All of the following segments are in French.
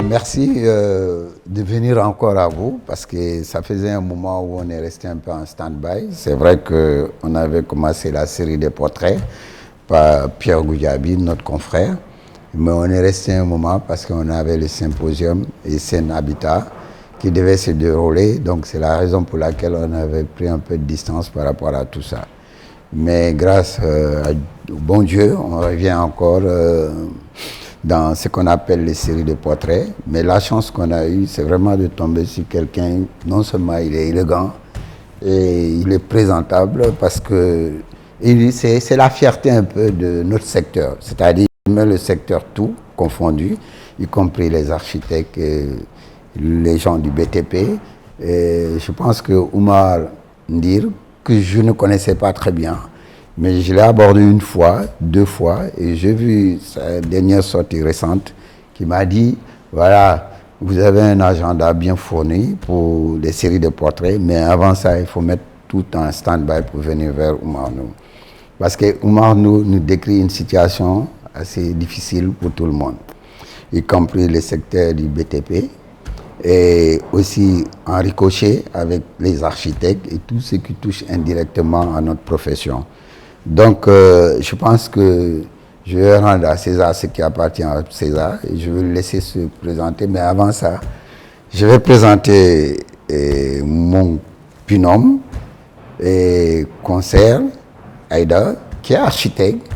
Merci de venir encore à vous parce que ça faisait un moment où on est resté un peu en stand-by. C'est vrai qu'on avait commencé la série des portraits par Pierre Goudiaby, notre confrère, mais on est resté un moment parce qu'on avait le symposium et Sen Habitat qui devait se dérouler. Donc c'est la raison pour laquelle on avait pris un peu de distance par rapport à tout ça. Mais grâce au bon Dieu, on revient encore dans ce qu'on appelle les séries de portraits. Mais la chance qu'on a eue, c'est vraiment de tomber sur quelqu'un, non seulement il est élégant, et il est présentable parce que c'est la fierté un peu de notre secteur. C'est-à-dire il met le secteur tout confondu, y compris les architectes, et les gens du BTP. Et je pense que Oumar Ndir, que je ne connaissais pas très bien, mais je l'ai abordé une fois, deux fois, et j'ai vu sa dernière sortie récente qui m'a dit, voilà, vous avez un agenda bien fourni pour les séries de portraits, mais avant ça, il faut mettre tout en stand-by pour venir vers Oumar Nou. Parce que Oumar Nou nous décrit une situation assez difficile pour tout le monde, y compris le secteur du BTP, et aussi en ricochet avec les architectes et tout ce qui touche indirectement à notre profession. Donc, je pense que je vais rendre à César ce qui appartient à César et je vais le laisser se présenter. Mais avant ça, je vais présenter mon binôme et concert, Aïda, qui est architecte.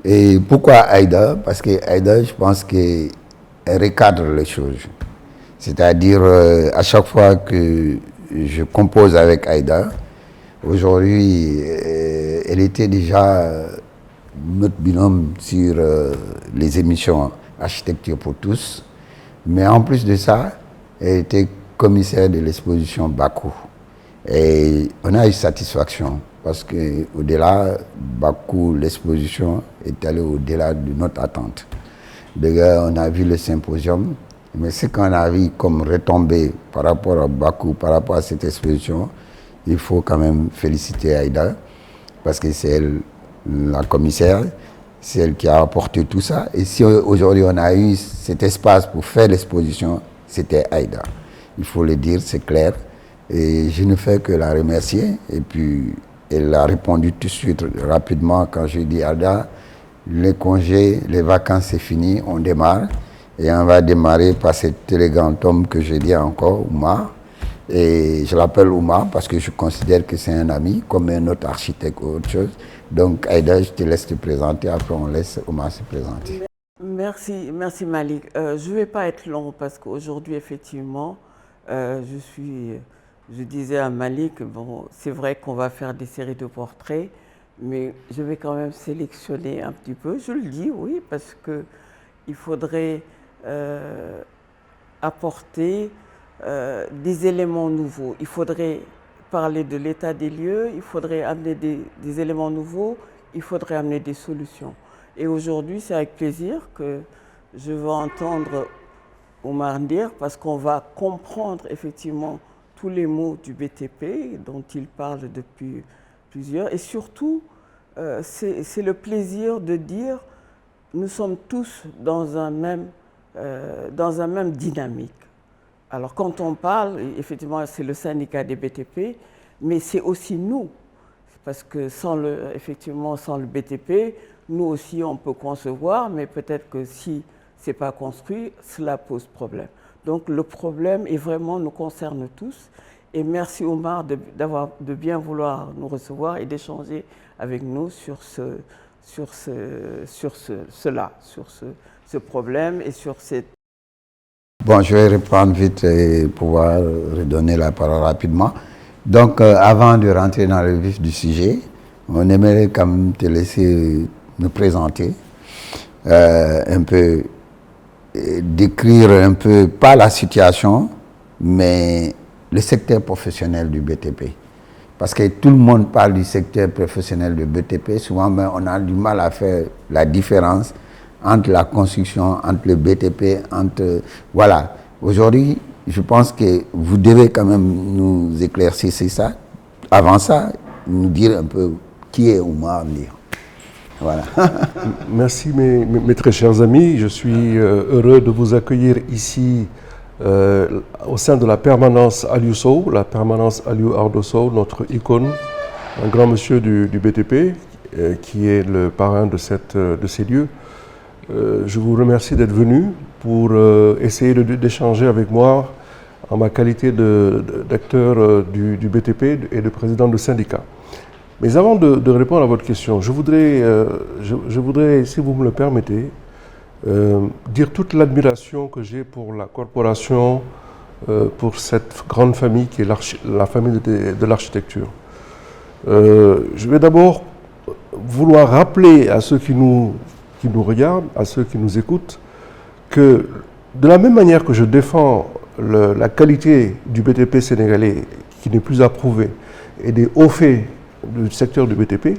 Et pourquoi Aïda? Parce que Aïda, je pense qu'elle recadre les choses. C'est-à-dire, à chaque fois que je compose avec Aïda, aujourd'hui, elle était déjà notre binôme sur les émissions Architecture pour tous. Mais en plus de ça, elle était commissaire de l'exposition Bakou. Et on a eu satisfaction parce qu'au-delà, Bakou, l'exposition est allée au-delà de notre attente. D'ailleurs, on a vu le symposium. Mais ce qu'on a vu comme retombée par rapport à Bakou, par rapport à cette exposition, il faut quand même féliciter Aïda, parce que c'est elle la commissaire, c'est elle qui a apporté tout ça. Et si aujourd'hui on a eu cet espace pour faire l'exposition, c'était Aïda. Il faut le dire, c'est clair. Et je ne fais que la remercier. Et puis, elle a répondu tout de suite, rapidement, quand je dis Aïda, les congés, les vacances, c'est fini, on démarre. Et on va démarrer par cet élégant homme que je dis encore, Oumar. Et je l'appelle Oumar parce que je considère que c'est un ami, comme un autre architecte ou autre chose. Donc, Aïda, je te laisse te présenter, après on laisse Oumar se présenter. Merci Malik. Je ne vais pas être long parce qu'aujourd'hui, effectivement, je disais à Malik, bon, c'est vrai qu'on va faire des séries de portraits, mais je vais quand même sélectionner un petit peu. Je le dis, oui, parce qu'il faudrait apporter des éléments nouveaux. Il faudrait parler de l'état des lieux, il faudrait amener des éléments nouveaux, il faudrait amener des solutions. Et aujourd'hui, c'est avec plaisir que je vais entendre Oumar Ndir parce qu'on va comprendre effectivement tous les mots du BTP dont il parle depuis plusieurs. Et surtout, c'est le plaisir de dire nous sommes tous dans un même dynamique. Alors quand on parle, effectivement, c'est le syndicat des BTP, mais c'est aussi nous, parce que effectivement, sans le BTP, nous aussi on peut concevoir, mais peut-être que si ce n'est pas construit, cela pose problème. Donc le problème est vraiment nous concerne tous. Et merci Oumar de bien vouloir nous recevoir et d'échanger avec nous sur ce problème et sur cette... Bon, je vais reprendre vite et pouvoir redonner la parole rapidement. Donc, avant de rentrer dans le vif du sujet, on aimerait quand même te laisser nous présenter un peu, décrire un peu, pas la situation, mais le secteur professionnel du BTP. Parce que tout le monde parle du secteur professionnel du BTP, souvent mais on a du mal à faire la différence entre la construction, entre le BTP, entre... Voilà. Aujourd'hui, je pense que vous devez quand même nous éclaircir ça. Avant ça, nous dire un peu qui est Oumar Ndir. Voilà. Merci mes très chers amis. Je suis heureux de vous accueillir ici au sein de la permanence Aliou Sow, la permanence Aliou Ardo Sow, notre icône, un grand monsieur du BTP, qui est le parrain de ces lieux. Je vous remercie d'être venu pour essayer d'échanger avec moi en ma qualité d'acteur du BTP et de président de syndicat. Mais avant de répondre à votre question, je voudrais, si vous me le permettez, dire toute l'admiration que j'ai pour la corporation, pour cette grande famille qui est la famille de l'architecture. Je vais d'abord vouloir rappeler à ceux qui nous regardent, à ceux qui nous écoutent, que de la même manière que je défends la qualité du BTP sénégalais qui n'est plus approuvée et des hauts faits du secteur du BTP,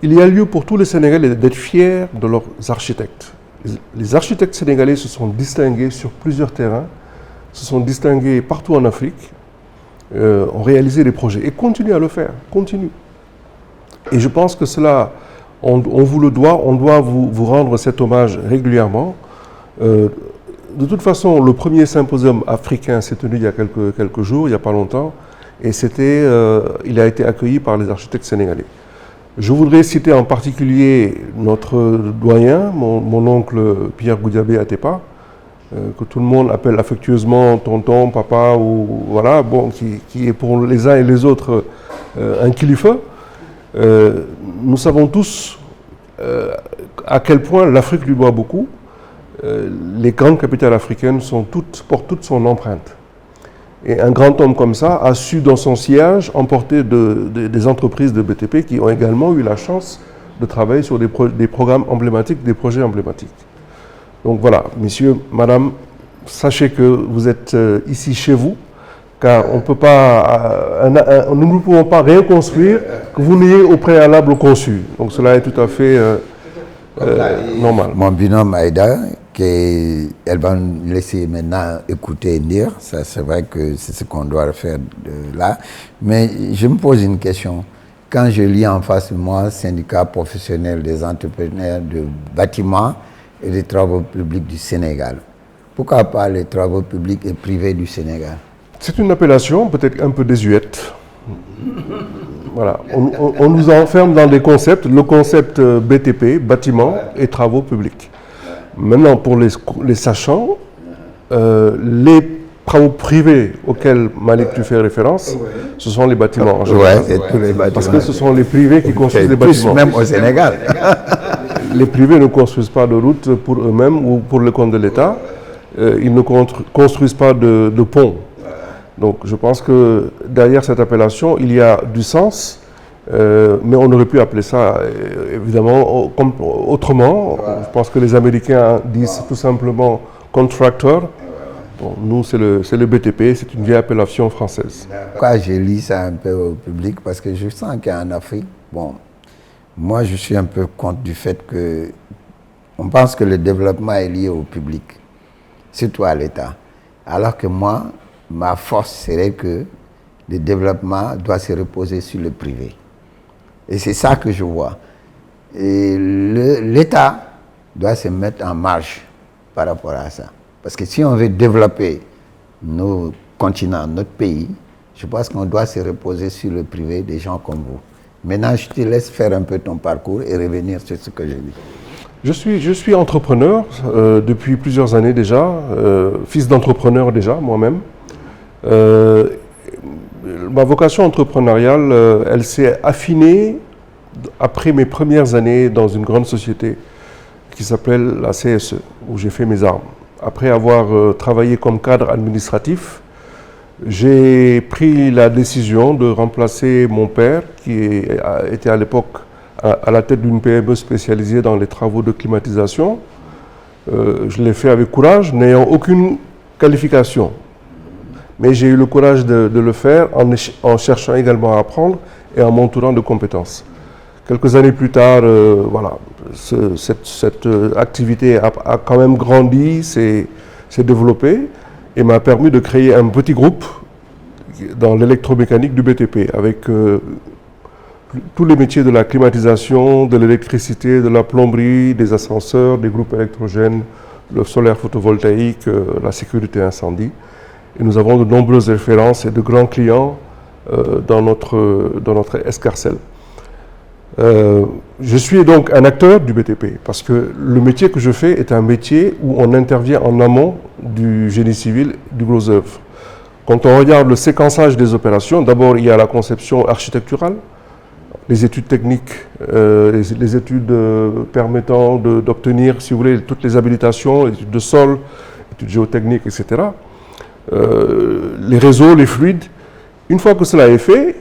il y a lieu pour tous les Sénégalais d'être fiers de leurs architectes. Les architectes sénégalais se sont distingués sur plusieurs terrains, se sont distingués partout en Afrique, ont réalisé des projets et continuent à le faire, continuent. Et je pense que cela, on vous le doit, on doit vous rendre cet hommage régulièrement. De toute façon, le premier symposium africain s'est tenu il y a quelques jours, il n'y a pas longtemps, et il a été accueilli par les architectes sénégalais. Je voudrais citer en particulier notre doyen, mon oncle Pierre Goudiabé Atepa, que tout le monde appelle affectueusement tonton, papa, ou voilà, bon, qui est pour les uns et les autres un kilifa. Nous savons tous à quel point l'Afrique lui doit beaucoup. Les grandes capitales africaines portent toute son empreinte. Et un grand homme comme ça a su, dans son sillage, emporter des entreprises de BTP qui ont également eu la chance de travailler sur des programmes emblématiques, des projets emblématiques. Donc voilà, messieurs, madame, sachez que vous êtes ici chez vous, car on peut pas, nous ne pouvons pas rien construire que vous n'ayez au préalable conçu. Donc cela est tout à fait normal. Mon binôme Aïda, elle va nous laisser maintenant écouter et dire, ça c'est vrai que c'est ce qu'on doit faire là. Mais je me pose une question. Quand je lis en face de moi, syndicat professionnel des entrepreneurs de bâtiments et des travaux publics du Sénégal, pourquoi pas les travaux publics et privés du Sénégal? C'est une appellation peut-être un peu désuète. Voilà. On nous enferme dans des concepts, le concept BTP, bâtiments et travaux publics. Maintenant, pour les sachants, les travaux privés auxquels, Malik, tu fais référence, ce sont les bâtiments en général. Ouais, c'est tous les bâtiments. Parce que ce sont les privés qui construisent les bâtiments. Même au Sénégal. Les privés ne construisent pas de routes pour eux-mêmes ou pour le compte de l'État. Ils ne construisent pas de ponts. Donc je pense que derrière cette appellation, il y a du sens, mais on aurait pu appeler ça évidemment autrement. Je pense que les Américains disent tout simplement contractor. Bon, nous, c'est le BTP, c'est une vieille appellation française. Pourquoi je lis ça un peu au public? Parce que je sens qu'en Afrique, bon, moi je suis un peu contre du fait que on pense que le développement est lié au public, surtout à l'État. Alors que moi, ma force serait que le développement doit se reposer sur le privé. Et c'est ça que je vois. Et l'État doit se mettre en marche par rapport à ça. Parce que si on veut développer nos continents, notre pays, je pense qu'on doit se reposer sur le privé des gens comme vous. Maintenant, je te laisse faire un peu ton parcours et revenir sur ce que j'ai dit. Je suis entrepreneur depuis plusieurs années déjà, fils d'entrepreneur déjà moi-même. Ma vocation entrepreneuriale, elle s'est affinée après mes premières années dans une grande société qui s'appelle la CSE, où j'ai fait mes armes. Après avoir travaillé comme cadre administratif, j'ai pris la décision de remplacer mon père, qui était à l'époque à la tête d'une PME spécialisée dans les travaux de climatisation. Je l'ai fait avec courage, n'ayant aucune qualification. Mais j'ai eu le courage de le faire en cherchant également à apprendre et en m'entourant de compétences. Quelques années plus tard, voilà, cette activité a quand même grandi, s'est développée et m'a permis de créer un petit groupe dans l'électromécanique du BTP avec tous les métiers de la climatisation, de l'électricité, de la plomberie, des ascenseurs, des groupes électrogènes, le solaire photovoltaïque, la sécurité incendie. Et nous avons de nombreuses références et de grands clients dans notre escarcelle. Je suis donc un acteur du BTP parce que le métier que je fais est un métier où on intervient en amont du génie civil, du gros œuvre. Quand on regarde le séquençage des opérations, d'abord il y a la conception architecturale, les études techniques, les études permettant d'obtenir, si vous voulez, toutes les habilitations, les études de sol, études géotechniques, etc. Les réseaux, les fluides. Une fois que cela est fait,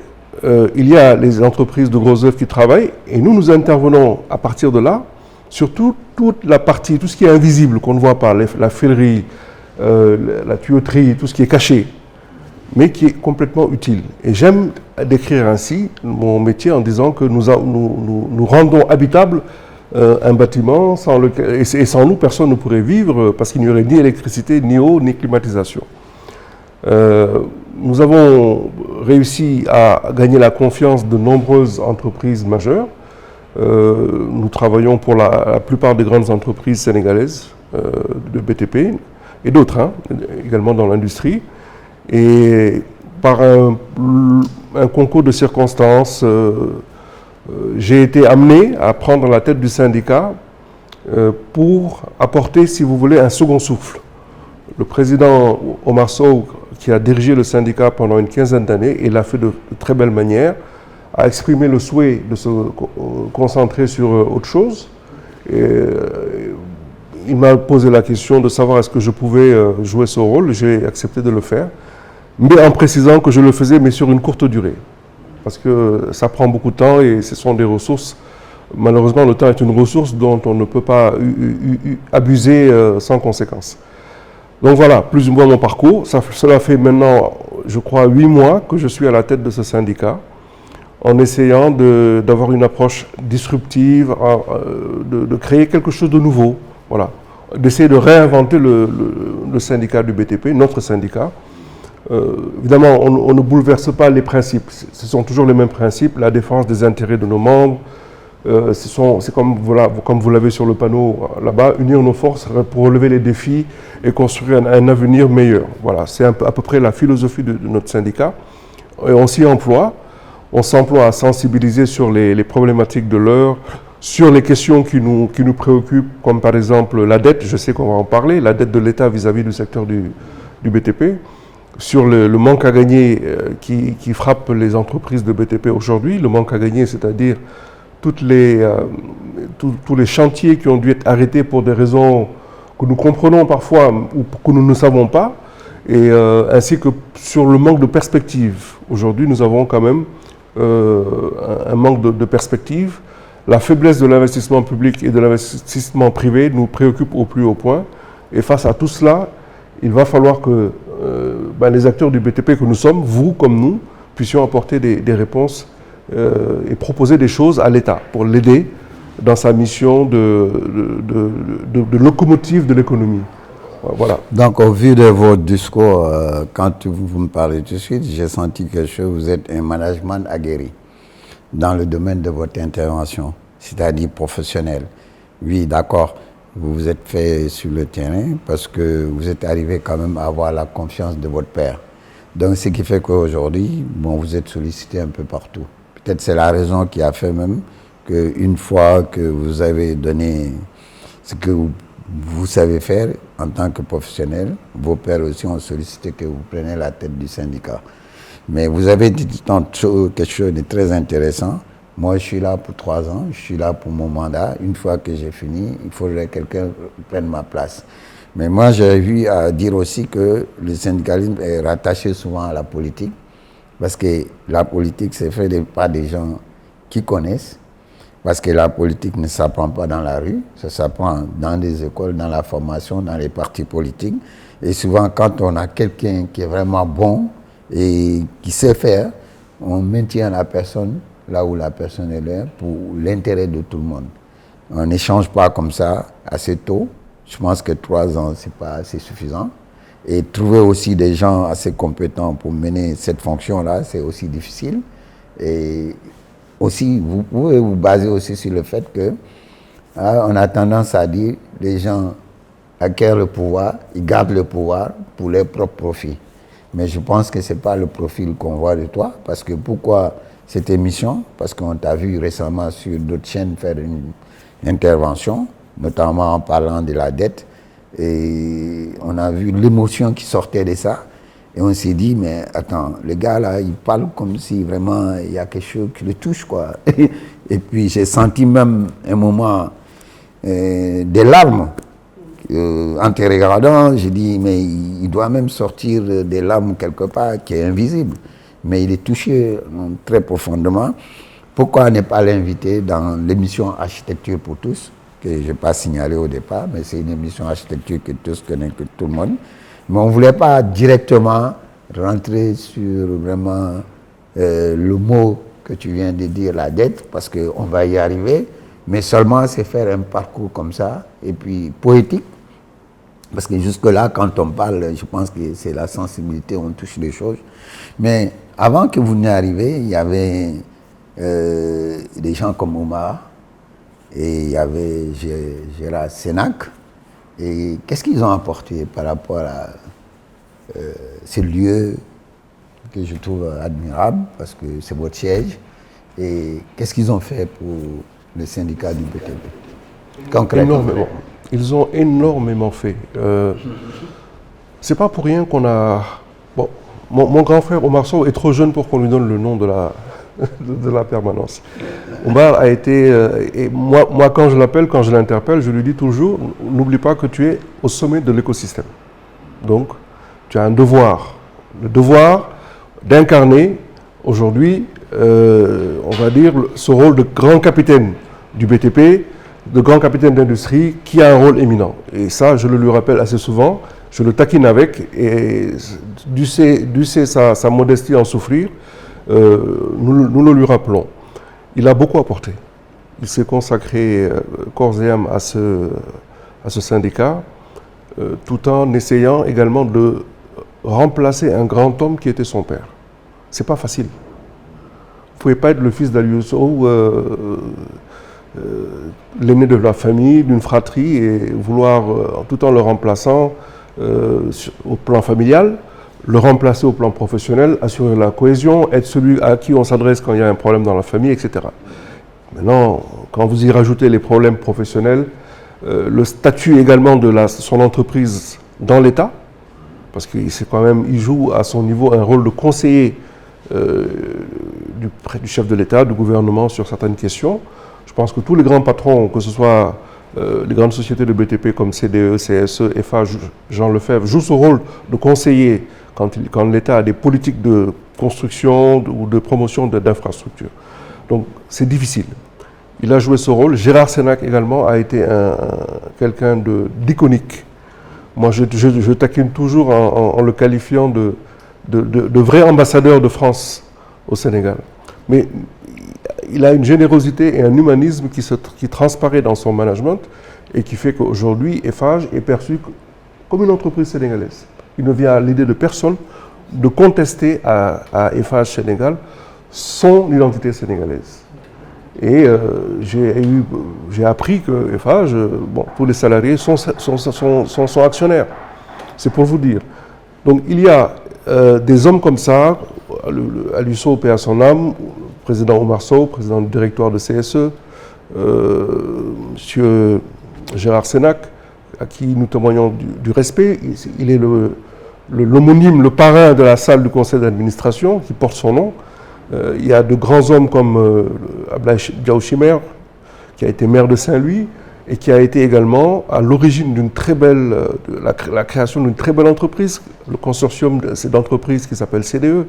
il y a les entreprises de gros œuvres qui travaillent et nous intervenons à partir de là sur toute la partie, tout ce qui est invisible, qu'on ne voit pas, la filerie, la tuyauterie, tout ce qui est caché, mais qui est complètement utile. Et j'aime décrire ainsi mon métier en disant que nous rendons habitable un bâtiment et sans nous, personne ne pourrait vivre parce qu'il n'y aurait ni électricité, ni eau, ni climatisation. Nous avons réussi à gagner la confiance de nombreuses entreprises majeures. Nous travaillons pour la plupart des grandes entreprises sénégalaises de BTP et d'autres, également dans l'industrie. Et par un concours de circonstances, j'ai été amené à prendre la tête du syndicat pour apporter, si vous voulez, un second souffle. Le président Omar Sow, qui a dirigé le syndicat pendant une quinzaine d'années, et l'a fait de très belle manière, a exprimé le souhait de se concentrer sur autre chose. Et, il m'a posé la question de savoir est-ce que je pouvais jouer ce rôle. J'ai accepté de le faire, mais en précisant que je le faisais, mais sur une courte durée. Parce que ça prend beaucoup de temps et ce sont des ressources. Malheureusement, le temps est une ressource dont on ne peut pas abuser sans conséquence. Donc voilà, plus ou moins mon parcours. Cela fait maintenant, je crois, 8 mois que je suis à la tête de ce syndicat, en essayant d'avoir une approche disruptive, de créer quelque chose de nouveau, voilà, d'essayer de réinventer le syndicat du BTP, notre syndicat. Évidemment, on ne bouleverse pas les principes, ce sont toujours les mêmes principes, la défense des intérêts de nos membres. C'est comme vous l'avez sur le panneau là-bas, unir nos forces pour relever les défis et construire un avenir meilleur. Voilà, c'est à peu près la philosophie de notre syndicat. Et on s'y emploie. On s'emploie à sensibiliser sur les problématiques de l'heure, sur les questions qui nous préoccupent, comme par exemple la dette, je sais qu'on va en parler, la dette de l'État vis-à-vis du secteur du BTP, sur le manque à gagner qui frappe les entreprises de BTP aujourd'hui, le manque à gagner, c'est-à-dire tous les chantiers qui ont dû être arrêtés pour des raisons que nous comprenons parfois ou que nous ne savons pas, et ainsi que sur le manque de perspective. Aujourd'hui, nous avons quand même un manque de perspective. La faiblesse de l'investissement public et de l'investissement privé nous préoccupe au plus haut point. Et face à tout cela, il va falloir que les acteurs du BTP que nous sommes, vous comme nous, puissions apporter des réponses et proposer des choses à l'État pour l'aider dans sa mission de locomotive de l'économie. Voilà. Donc, au vu de votre discours, quand vous me parlez tout de suite, j'ai senti que vous êtes un management aguerri dans le domaine de votre intervention, c'est-à-dire professionnel. Oui, d'accord, vous vous êtes fait sur le terrain parce que vous êtes arrivé quand même à avoir la confiance de votre père. Donc, ce qui fait qu'aujourd'hui, vous êtes sollicité un peu partout. Peut-être c'est la raison qui a fait même qu'une fois que vous avez donné ce que vous savez faire en tant que professionnel, vos pairs aussi ont sollicité que vous preniez la tête du syndicat. Mais vous avez dit quelque chose de très intéressant. Moi, je suis là pour 3 ans, je suis là pour mon mandat. Une fois que j'ai fini, il faudrait que quelqu'un prenne ma place. Mais moi, j'ai eu à dire aussi que le syndicalisme est rattaché souvent à la politique, parce que la politique, c'est fait par des gens qui connaissent, parce que la politique ne s'apprend pas dans la rue, ça s'apprend dans des écoles, dans la formation, dans les partis politiques. Et souvent, quand on a quelqu'un qui est vraiment bon et qui sait faire, on maintient la personne là où la personne est là pour l'intérêt de tout le monde. On n'échange pas comme ça assez tôt. Je pense que 3 ans, ce n'est pas assez suffisant. Et trouver aussi des gens assez compétents pour mener cette fonction-là, c'est aussi difficile. Et aussi, vous pouvez vous baser aussi sur le fait que on a tendance à dire les gens acquièrent le pouvoir, ils gardent le pouvoir pour leurs propres profits. Mais je pense que ce n'est pas le profil qu'on voit de toi, parce que pourquoi cette émission? Parce qu'on t'a vu récemment sur d'autres chaînes faire une intervention, notamment en parlant de la dette, et on a vu l'émotion qui sortait de ça, et on s'est dit, mais attends, le gars là, il parle comme si vraiment il y a quelque chose qui le touche, quoi. Et puis j'ai senti même un moment des larmes. En te regardant, j'ai dit, mais il doit même sortir des larmes quelque part qui est invisible. Mais il est touché très profondément. Pourquoi ne pas l'inviter dans l'émission Architecture pour tous, que je n'ai pas signalé au départ, mais c'est une émission Architecture que tous connaissent, que tout le monde. Mais on ne voulait pas directement rentrer sur vraiment le mot que tu viens de dire, la dette, parce qu'on va y arriver, mais seulement c'est faire un parcours comme ça, et puis poétique, parce que jusque-là, quand on parle, je pense que c'est la sensibilité, on touche des choses. Mais avant que vous n'arriviez, il y avait des gens comme Omar, et il y avait Gérard Sénac. Et qu'est-ce qu'ils ont apporté par rapport à ce lieu que je trouve admirable, parce que c'est votre siège. Et qu'est-ce qu'ils ont fait pour le syndicat du BTP concrètement? Énormément. Ils ont énormément fait. C'est pas pour rien qu'on a... Bon, mon grand frère Omar Sow est trop jeune pour qu'on lui donne le nom de la permanence. Omar a été... et moi, quand je l'appelle, quand je l'interpelle, je lui dis toujours, n'oublie pas que tu es au sommet de l'écosystème. Donc, tu as un devoir. Le devoir d'incarner aujourd'hui, on va dire, ce rôle de grand capitaine du BTP, de grand capitaine d'industrie qui a un rôle éminent. Et ça, je le lui rappelle assez souvent, je le taquine avec, et du sait sa modestie en souffrir, nous le lui rappelons. Il a beaucoup apporté. Il s'est consacré corps et âme à ce syndicat, tout en essayant également de remplacer un grand homme qui était son père. C'est pas facile. Vous ne pouvez pas être le fils d'Aliou Sow, l'aîné de la famille, d'une fratrie, et vouloir, tout en le remplaçant au plan familial, le remplacer au plan professionnel, assurer la cohésion, être celui à qui on s'adresse quand il y a un problème dans la famille, etc. Maintenant, quand vous y rajoutez les problèmes professionnels, le statut également de son entreprise dans l'État, parce qu'il joue à son niveau un rôle de conseiller du chef de l'État, du gouvernement sur certaines questions. Je pense que tous les grands patrons, que ce soit les grandes sociétés de BTP comme CDE, CSE, Eiffage, Jean Lefebvre, jouent ce rôle de conseiller quand l'État a des politiques de construction ou de promotion d'infrastructures. Donc c'est difficile. Il a joué ce rôle. Gérard Sénac également a été quelqu'un d'iconique. Moi, je taquine toujours en le qualifiant de vrai ambassadeur de France au Sénégal. Mais il a une générosité et un humanisme qui transparaît dans son management et qui fait qu'aujourd'hui, Eiffage est perçu comme une entreprise sénégalaise. Il ne vient à l'idée de personne de contester à Eiffage Sénégal son identité sénégalaise. Et j'ai appris que Eiffage, tous les salariés sont actionnaires. C'est pour vous dire. Donc il y a des hommes comme ça, Aliou Sow, paix à son âme, président Omar Sow, président du directoire de CSE, monsieur Gérard Sénac, à qui nous témoignons du respect. Il est l'homonyme, le parrain de la salle du conseil d'administration qui porte son nom. Il y a de grands hommes comme Ablaye Diaw Chimère, qui a été maire de Saint-Louis et qui a été également à l'origine d'une très belle, la création d'une très belle entreprise, le consortium d'entreprises qui s'appelle CDE,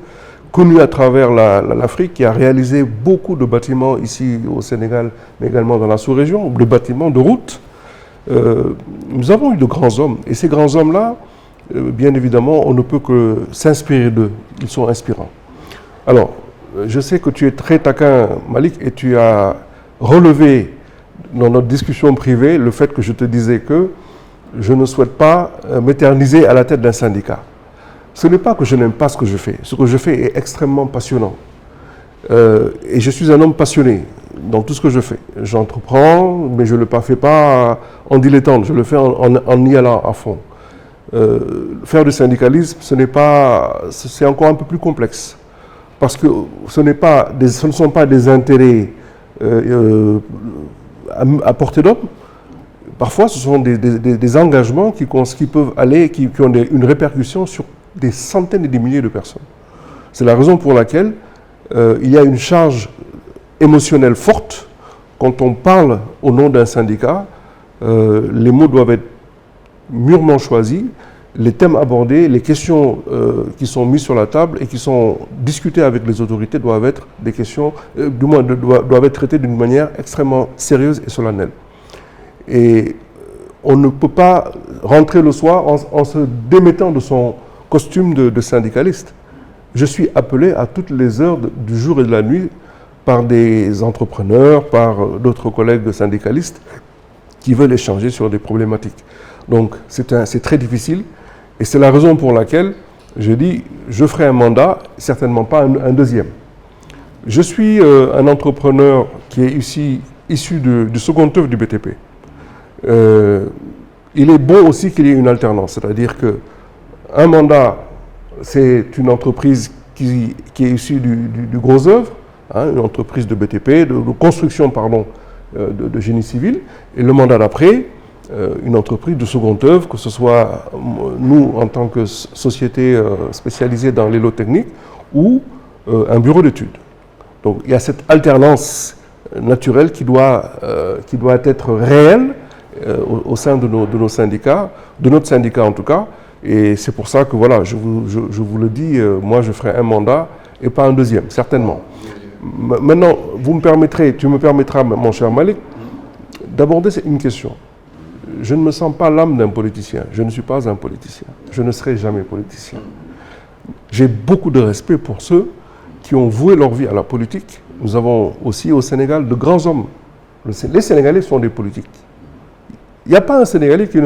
connu à travers l'Afrique, qui a réalisé beaucoup de bâtiments ici au Sénégal, mais également dans la sous-région, de bâtiments de route. Nous avons eu de grands hommes, et ces grands hommes-là, bien évidemment, on ne peut que s'inspirer d'eux. Ils sont inspirants. Alors, je sais que tu es très taquin, Malik, et tu as relevé dans notre discussion privée le fait que je te disais que je ne souhaite pas m'éterniser à la tête d'un syndicat. Ce n'est pas que je n'aime pas ce que je fais. Ce que je fais est extrêmement passionnant. Et je suis un homme passionné dans tout ce que je fais. J'entreprends, mais je ne le fais pas en dilettante, je le fais en y allant à fond. Faire du syndicalisme, c'est encore un peu plus complexe. Parce que ce ne sont pas des intérêts à portée d'homme. Parfois, ce sont des engagements qui peuvent aller, qui ont une répercussion sur des centaines et des milliers de personnes. C'est la raison pour laquelle il y a une charge émotionnelle forte. Quand on parle au nom d'un syndicat, les mots doivent être mûrement choisis, les thèmes abordés, les questions qui sont mises sur la table et qui sont discutées avec les autorités doivent être des questions, du moins doivent être traitées d'une manière extrêmement sérieuse et solennelle. Et on ne peut pas rentrer le soir en se démettant de son costume de syndicaliste. Je suis appelé à toutes les heures du jour et de la nuit par des entrepreneurs, par d'autres collègues syndicalistes qui veulent échanger sur des problématiques. Donc c'est très difficile et c'est la raison pour laquelle je dis je ferai un mandat, certainement pas un deuxième. Je suis un entrepreneur qui est issu du second œuvre du BTP. Il est bon aussi qu'il y ait une alternance, c'est-à-dire qu'un mandat, c'est une entreprise qui est issue du gros œuvre, hein, une entreprise de BTP, de construction, de génie civil, et le mandat d'après, une entreprise de second œuvre, que ce soit nous en tant que société spécialisée dans l'élotechnique ou un bureau d'études. Donc il y a cette alternance naturelle qui doit être réelle au sein de nos syndicats, de notre syndicat en tout cas, et c'est pour ça que voilà, je vous le dis, moi je ferai un mandat et pas un deuxième, certainement. Maintenant, tu me permettras, mon cher Malik, d'aborder une question. Je ne me sens pas l'âme d'un politicien, je ne suis pas un politicien, je ne serai jamais politicien. J'ai beaucoup de respect pour ceux qui ont voué leur vie à la politique. Nous avons aussi au Sénégal de grands hommes. Les Sénégalais sont des politiques. Il n'y a pas un Sénégalais qui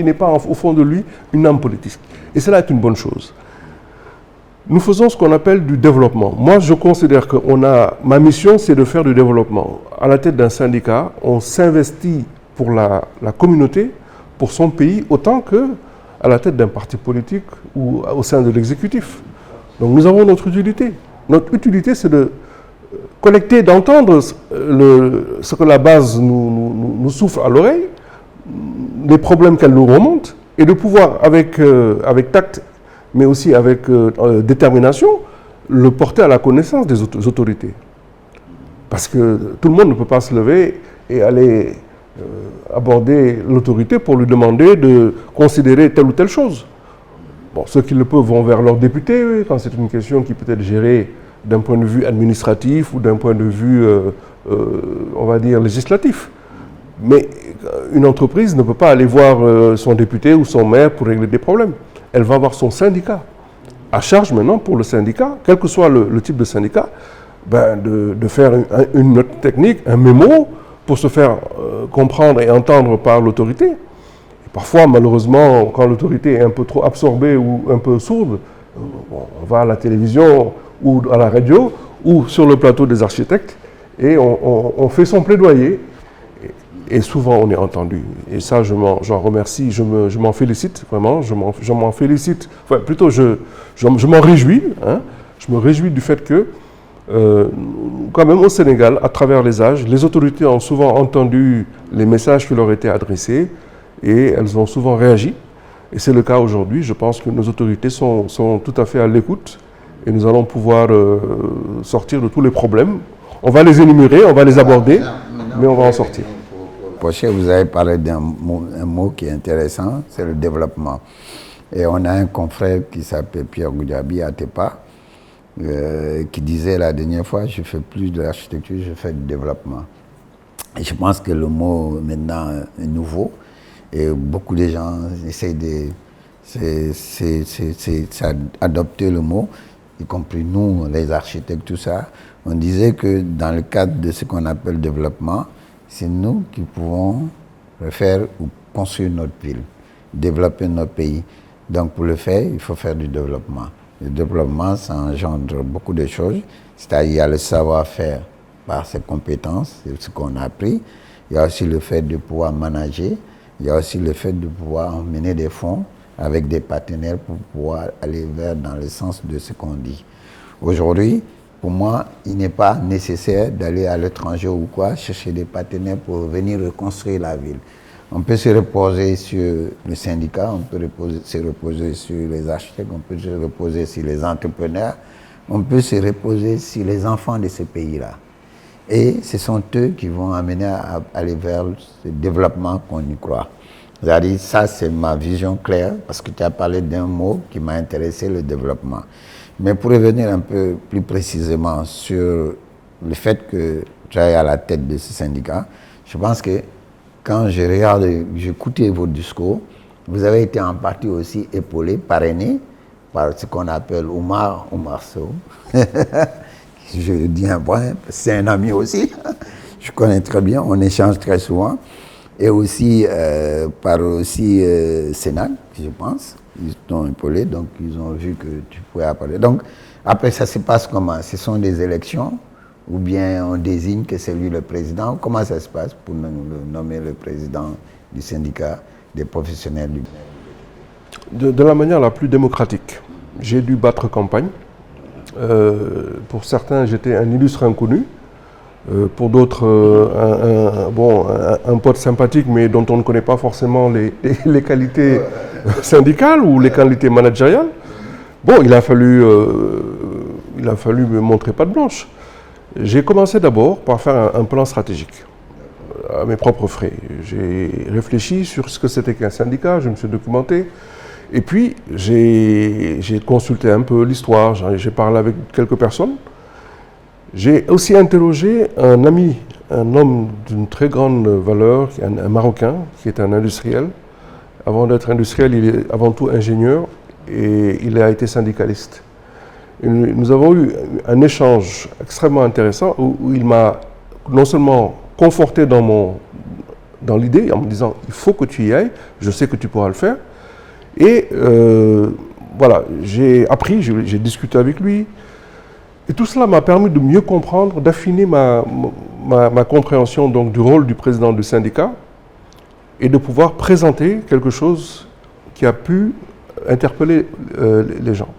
n'ait pas au fond de lui une âme politique. Et cela est une bonne chose. Nous faisons ce qu'on appelle du développement. Moi, je considère que ma mission, c'est de faire du développement. À la tête d'un syndicat, on s'investit pour la communauté, pour son pays, autant qu'à la tête d'un parti politique ou au sein de l'exécutif. Donc nous avons notre utilité. Notre utilité, c'est de collecter, d'entendre ce que la base nous souffle à l'oreille, les problèmes qu'elle nous remonte, et de pouvoir, avec tact, mais aussi avec détermination, le porter à la connaissance des autorités. Parce que tout le monde ne peut pas se lever et aller aborder l'autorité pour lui demander de considérer telle ou telle chose. Bon, ceux qui le peuvent vont vers leurs députés, quand c'est une question qui peut être gérée d'un point de vue administratif ou d'un point de vue, on va dire, législatif. Mais une entreprise ne peut pas aller voir son député ou son maire pour régler des problèmes. Elle va voir son syndicat. À charge maintenant pour le syndicat, quel que soit le type de syndicat, de faire une note technique, un mémo, pour se faire comprendre et entendre par l'autorité. Et parfois, malheureusement, quand l'autorité est un peu trop absorbée ou un peu sourde, on va à la télévision ou à la radio ou sur le plateau des architectes et on fait son plaidoyer. Et souvent, on est entendu. Et ça, j'en remercie, je m'en félicite, vraiment, je m'en félicite. Enfin, plutôt, je m'en réjouis. Hein. Je me réjouis du fait que, quand même au Sénégal, à travers les âges, les autorités ont souvent entendu les messages qui leur étaient adressés et elles ont souvent réagi. Et c'est le cas aujourd'hui. Je pense que nos autorités sont tout à fait à l'écoute et nous allons pouvoir sortir de tous les problèmes. On va les énumérer, on va les aborder, mais on va en sortir. Poché, vous avez parlé d'un mot qui est intéressant, c'est le développement. Et on a un confrère qui s'appelle Pierre Goudiaby à Tepa, qui disait la dernière fois, je ne fais plus de l'architecture, je fais du développement. Et je pense que le mot maintenant est nouveau et beaucoup de gens essayent d'adopter le mot, y compris nous, les architectes, tout ça. On disait que dans le cadre de ce qu'on appelle développement, c'est nous qui pouvons refaire ou construire notre ville, développer notre pays. Donc pour le faire, il faut faire du développement. Le développement, ça engendre beaucoup de choses. C'est-à-dire, il y a le savoir-faire par ses compétences, c'est ce qu'on a appris. Il y a aussi le fait de pouvoir manager. Il y a aussi le fait de pouvoir emmener des fonds avec des partenaires pour pouvoir aller dans le sens de ce qu'on dit. Aujourd'hui, pour moi, il n'est pas nécessaire d'aller à l'étranger ou quoi, chercher des partenaires pour venir reconstruire la ville. On peut se reposer sur le syndicat, on peut se reposer sur les architectes, on peut se reposer sur les entrepreneurs, on peut se reposer sur les enfants de ce pays-là. Et ce sont eux qui vont amener à aller vers ce développement qu'on y croit. C'est-à-dire, ça c'est ma vision claire, parce que tu as parlé d'un mot qui m'a intéressé, le développement. Mais pour revenir un peu plus précisément sur le fait que tu es à la tête de ce syndicat, je pense que quand j'écoutais votre discours, vous avez été en partie aussi épaulé, parrainé par ce qu'on appelle Oumar Sow. Je dis un point, c'est un ami aussi, je connais très bien, on échange très souvent. Et aussi par aussi Sénat, je pense. Ils t'ont épaulé, donc ils ont vu que tu pouvais appeler. Donc après, ça se passe comment? Ce sont des élections ou bien on désigne que c'est lui le président? Comment ça se passe pour nommer le président du syndicat des professionnels du de la manière la plus démocratique. J'ai dû battre campagne. Pour certains, j'étais un illustre inconnu. Pour d'autres, un pote sympathique, mais dont on ne connaît pas forcément les qualités syndicales ou les qualités managériales. Bon, il a fallu me montrer patte blanche. J'ai commencé d'abord par faire un plan stratégique à mes propres frais. J'ai réfléchi sur ce que c'était qu'un syndicat, je me suis documenté. Et puis, j'ai consulté un peu l'histoire, j'ai parlé avec quelques personnes. J'ai aussi interrogé un ami, un homme d'une très grande valeur, un Marocain, qui est un industriel. Avant d'être industriel, il est avant tout ingénieur et il a été syndicaliste. Et nous avons eu un échange extrêmement intéressant où il m'a non seulement conforté dans l'idée, en me disant « il faut que tu y ailles, je sais que tu pourras le faire ». Et voilà, j'ai appris, j'ai discuté avec lui. Et tout cela m'a permis de mieux comprendre, d'affiner ma compréhension donc, du rôle du président du syndicat et de pouvoir présenter quelque chose qui a pu interpeller les gens.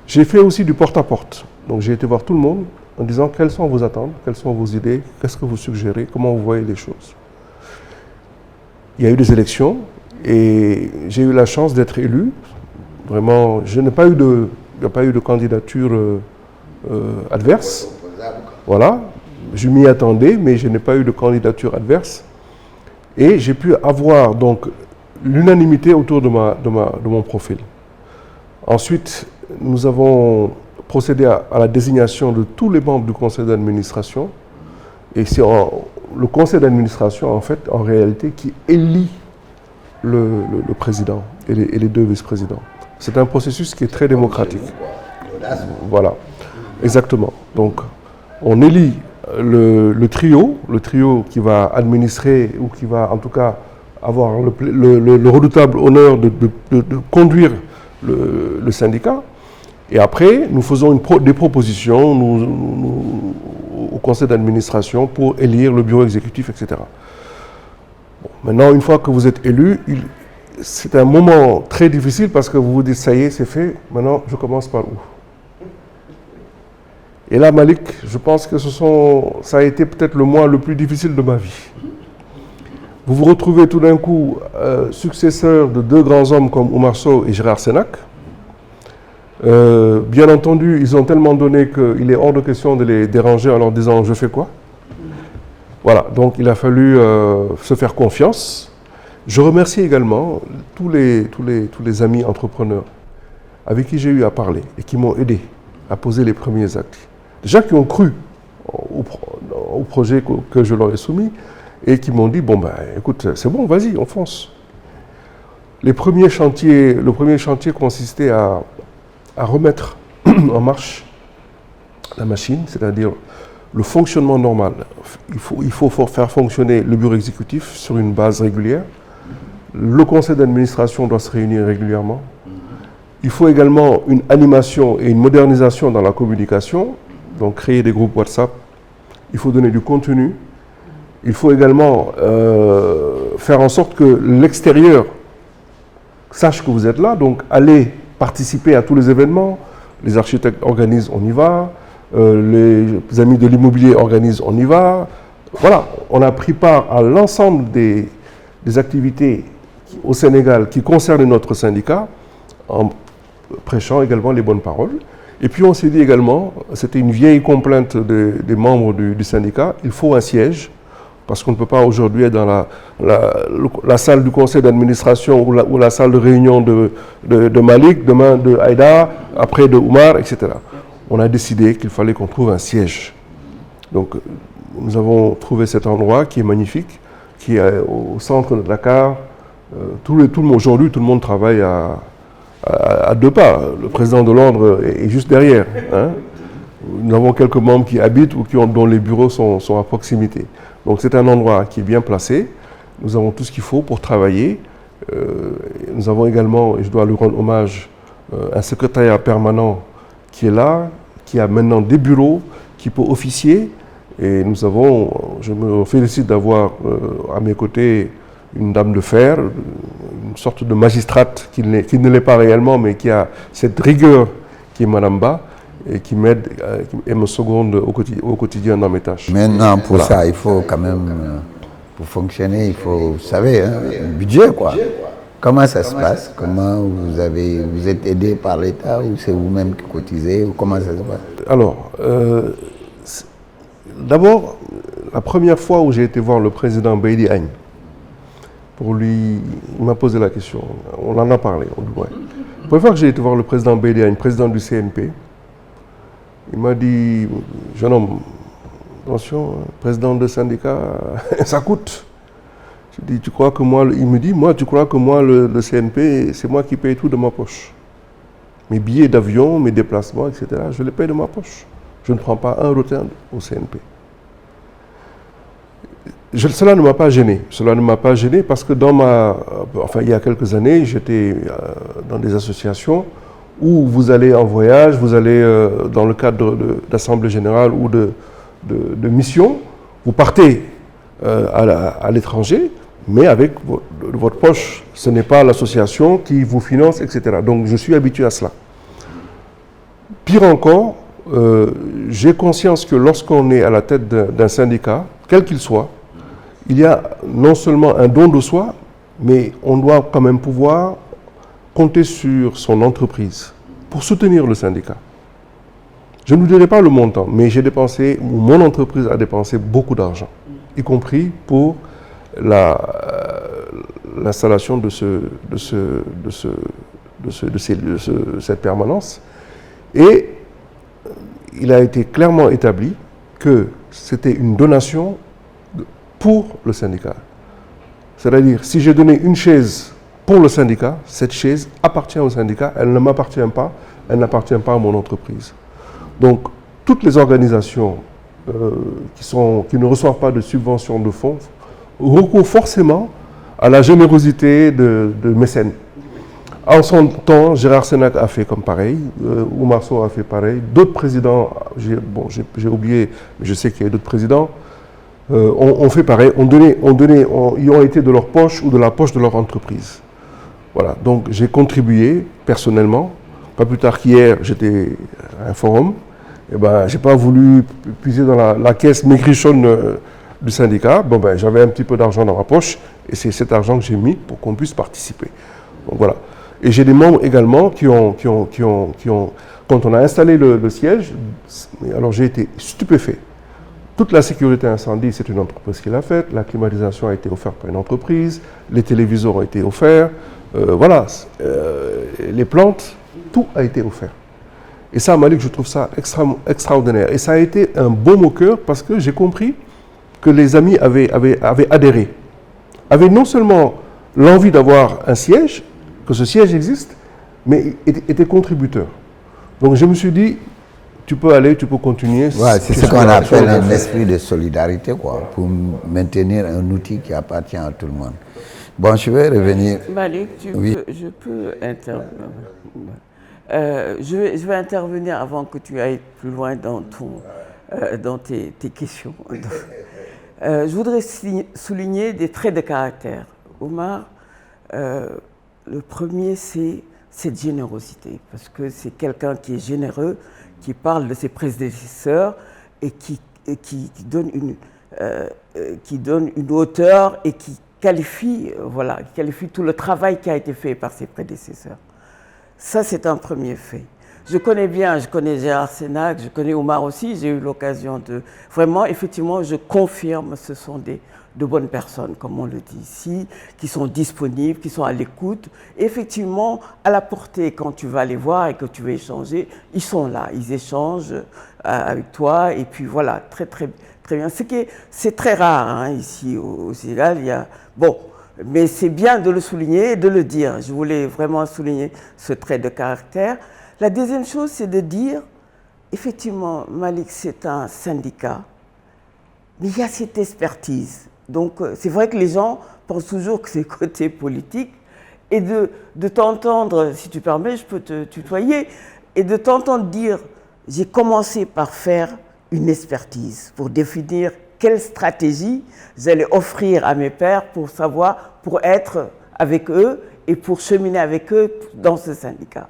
J'ai fait aussi du porte-à-porte. Donc j'ai été voir tout le monde en disant quelles sont vos attentes, quelles sont vos idées, qu'est-ce que vous suggérez, comment vous voyez les choses. Il y a eu des élections et j'ai eu la chance d'être élu. Vraiment, il n'y a pas eu de candidature adverse. Voilà, je m'y attendais, mais je n'ai pas eu de candidature adverse. Et j'ai pu avoir donc l'unanimité autour de mon profil. Ensuite, nous avons procédé à la désignation de tous les membres du conseil d'administration. Et c'est le conseil d'administration, en fait, en réalité, qui élit le président et les deux vice-présidents. C'est un processus qui est très démocratique. Voilà. Exactement. Donc, on élit le trio qui va administrer ou qui va en tout cas avoir le redoutable honneur de conduire le syndicat. Et après, nous faisons des propositions au conseil d'administration pour élire le bureau exécutif, etc. Bon, maintenant, une fois que vous êtes élu, c'est un moment très difficile parce que vous vous dites, ça y est, c'est fait, maintenant je commence par où? Et là, Malik, je pense que ça a été peut-être le mois le plus difficile de ma vie. Vous vous retrouvez tout d'un coup successeur de deux grands hommes comme Oumar Sow et Gérard Sénac. Bien entendu, ils ont tellement donné qu'il est hors de question de les déranger en leur disant « je fais quoi ?» Voilà, donc il a fallu se faire confiance. Je remercie également tous les amis entrepreneurs avec qui j'ai eu à parler et qui m'ont aidé à poser les premiers actes. Des gens qui ont cru au projet que je leur ai soumis et qui m'ont dit « bon ben écoute, c'est bon, vas-y, on fonce ». Le premier chantier consistait à remettre en marche la machine, c'est-à-dire le fonctionnement normal. Il faut faire fonctionner le bureau exécutif sur une base régulière. Le conseil d'administration doit se réunir régulièrement. Il faut également une animation et une modernisation dans la communication. donc créer des groupes WhatsApp, il faut donner du contenu, il faut également faire en sorte que l'extérieur sache que vous êtes là, donc allez participer à tous les événements, les architectes organisent, on y va, les amis de l'immobilier organisent, on y va. Voilà, on a pris part à l'ensemble des activités au Sénégal qui concernent notre syndicat, en prêchant également les bonnes paroles. Et puis on s'est dit également, c'était une vieille complainte des membres du syndicat, il faut un siège, parce qu'on ne peut pas aujourd'hui être dans la salle du conseil d'administration ou la salle de réunion de Malik, demain de Aïda, après de Oumar, etc. On a décidé qu'il fallait qu'on trouve un siège. Donc nous avons trouvé cet endroit qui est magnifique, qui est au centre de Dakar. Aujourd'hui, tout le monde travaille à 2 pas. Le président de Londres est juste derrière. Hein. Nous avons quelques membres qui habitent ou dont les bureaux sont à proximité. Donc c'est un endroit qui est bien placé. Nous avons tout ce qu'il faut pour travailler. Nous avons également, et je dois lui rendre hommage, un secrétariat permanent qui est là, qui a maintenant des bureaux, qui peut officier. Et je me félicite d'avoir à mes côtés une dame de fer, une sorte de magistrate qui ne l'est pas réellement, mais qui a cette rigueur qui est Madame Ba, et qui m'aide et me seconde au quotidien dans mes tâches. Maintenant, pour ça, il faut quand même, pour fonctionner, il faut, vous savez, hein, un budget, quoi. Comment ça se passe? Comment vous êtes aidé par l'État ou c'est vous-même qui cotisez ou comment ça se passe? Alors, d'abord, la première fois où j'ai été voir le président Beydi Agne, il m'a posé la question, on en a parlé. La première fois que j'ai été voir le président Beydi Agne, président du CNP, il m'a dit, jeune homme, attention, président de syndicat, ça coûte. Je dis, tu crois que moi, il me dit, moi, tu crois que moi, le CNP, c'est moi qui paye tout de ma poche. Mes billets d'avion, mes déplacements, etc., je les paye de ma poche. Je ne prends pas un rotin au CNP. Cela ne m'a pas gêné. Cela ne m'a pas gêné parce que il y a quelques années, j'étais dans des associations où vous allez en voyage, vous allez dans le cadre d'assemblée générale ou de mission, vous partez à l'étranger, mais avec votre poche. Ce n'est pas l'association qui vous finance, etc. Donc je suis habitué à cela. Pire encore, j'ai conscience que lorsqu'on est à la tête d'un syndicat, quel qu'il soit, il y a non seulement un don de soi, mais on doit quand même pouvoir compter sur son entreprise pour soutenir le syndicat. Je ne vous dirai pas le montant, mais mon entreprise a dépensé beaucoup d'argent, y compris pour l'installation de cette permanence. Et il a été clairement établi que c'était une donation pour le syndicat. C'est-à-dire, si j'ai donné une chaise pour le syndicat, cette chaise appartient au syndicat, elle ne m'appartient pas, elle n'appartient pas à mon entreprise. Donc, toutes les organisations qui ne reçoivent pas de subventions de fonds recourent forcément à la générosité de mécènes. En son temps, Gérard Sénac a fait comme pareil, Oumar Sow a fait pareil, d'autres présidents, j'ai oublié, mais je sais qu'il y a d'autres présidents, ont fait pareil, ils ont été de leur poche ou de la poche de leur entreprise. Voilà, donc j'ai contribué personnellement. Pas plus tard qu'hier, j'étais à un forum. Je n'ai pas voulu puiser dans la caisse maigrichonne du syndicat. J'avais un petit peu d'argent dans ma poche et c'est cet argent que j'ai mis pour qu'on puisse participer. Donc voilà. Et j'ai des membres également qui ont quand on a installé le siège, alors j'ai été stupéfait. Toute la sécurité incendie, c'est une entreprise qui l'a faite. La climatisation a été offerte par une entreprise. Les téléviseurs ont été offerts. Les plantes, tout a été offert. Et ça, Malik, je trouve ça extraordinaire. Et ça a été un baume au cœur parce que j'ai compris que les amis avaient adhéré. Avaient non seulement l'envie d'avoir un siège, que ce siège existe, mais étaient contributeurs. Donc je me suis dit, tu peux aller, tu peux continuer. Ouais, c'est ce qu'on appelle un esprit de solidarité, quoi, pour maintenir un outil qui appartient à tout le monde. Bon, je vais revenir. Malik, oui. je peux intervenir. Je vais intervenir avant que tu ailles plus loin dans, dans tes questions. Je voudrais souligner des traits de caractère. Omar, le premier, c'est cette générosité, parce que c'est quelqu'un qui est généreux, qui parle de ses prédécesseurs et qui donne une hauteur et qui qualifie, voilà, qui qualifie tout le travail qui a été fait par ses prédécesseurs. Ça, c'est un premier fait. Je connais Gérard Sénac, je connais Omar aussi, j'ai eu l'occasion de... Vraiment, effectivement, je confirme, ce sont de bonnes personnes, comme on le dit ici, qui sont disponibles, qui sont à l'écoute. Effectivement, à la portée, quand tu vas les voir et que tu veux échanger, ils sont là, ils échangent avec toi, et puis voilà, très bien. C'est très rare, hein, ici au Sénégal, il y a... Bon, mais c'est bien de le souligner et de le dire. Je voulais vraiment souligner ce trait de caractère. La deuxième chose, c'est de dire, effectivement, Malick, c'est un syndicat, mais il y a cette expertise. Donc, c'est vrai que les gens pensent toujours que c'est côté politique, et de t'entendre, si tu permets, je peux te tutoyer, et de t'entendre dire, j'ai commencé par faire une expertise, pour définir quelle stratégie j'allais offrir à mes pairs pour savoir, pour être avec eux et pour cheminer avec eux dans ce syndicat.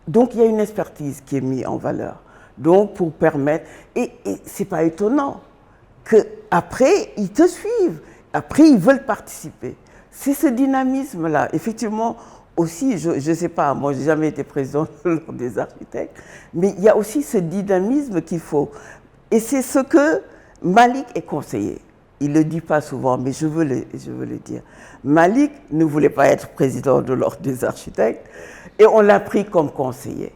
Donc il y a une expertise qui est mise en valeur. Donc pour permettre, et c'est pas étonnant qu'après ils te suivent, après ils veulent participer. C'est ce dynamisme-là. Effectivement, aussi, je ne sais pas, moi j'ai jamais été président de l'Ordre des architectes, mais il y a aussi ce dynamisme qu'il faut. Et c'est ce que Malick est conseiller. Il ne le dit pas souvent, mais je veux le dire. Malick ne voulait pas être président de l'Ordre des architectes et on l'a pris comme conseiller.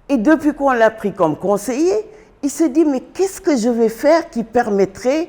Et depuis qu'on l'a pris comme conseiller, il se dit, mais qu'est-ce que je vais faire qui permettrait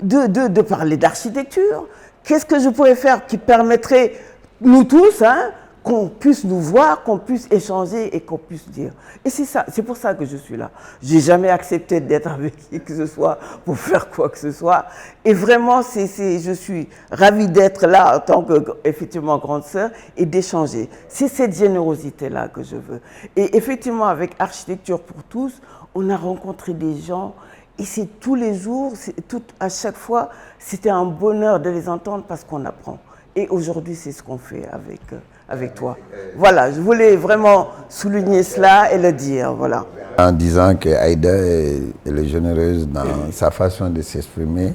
de parler d'architecture? Qu'est-ce que je pourrais faire qui permettrait, nous tous, hein, qu'on puisse nous voir, qu'on puisse échanger et qu'on puisse dire. Et c'est ça, c'est pour ça que je suis là. Je n'ai jamais accepté d'être avec qui que ce soit pour faire quoi que ce soit. Et vraiment, je suis ravie d'être là en tant que, effectivement, grande sœur et d'échanger. C'est cette générosité-là que je veux. Et effectivement, avec Architecture pour tous, on a rencontré des gens et c'est tous les jours, à chaque fois, c'était un bonheur de les entendre parce qu'on apprend. Et aujourd'hui, c'est ce qu'on fait avec toi. Voilà, je voulais vraiment souligner cela et le dire, voilà. En disant qu'Aïda est généreuse dans sa façon de s'exprimer,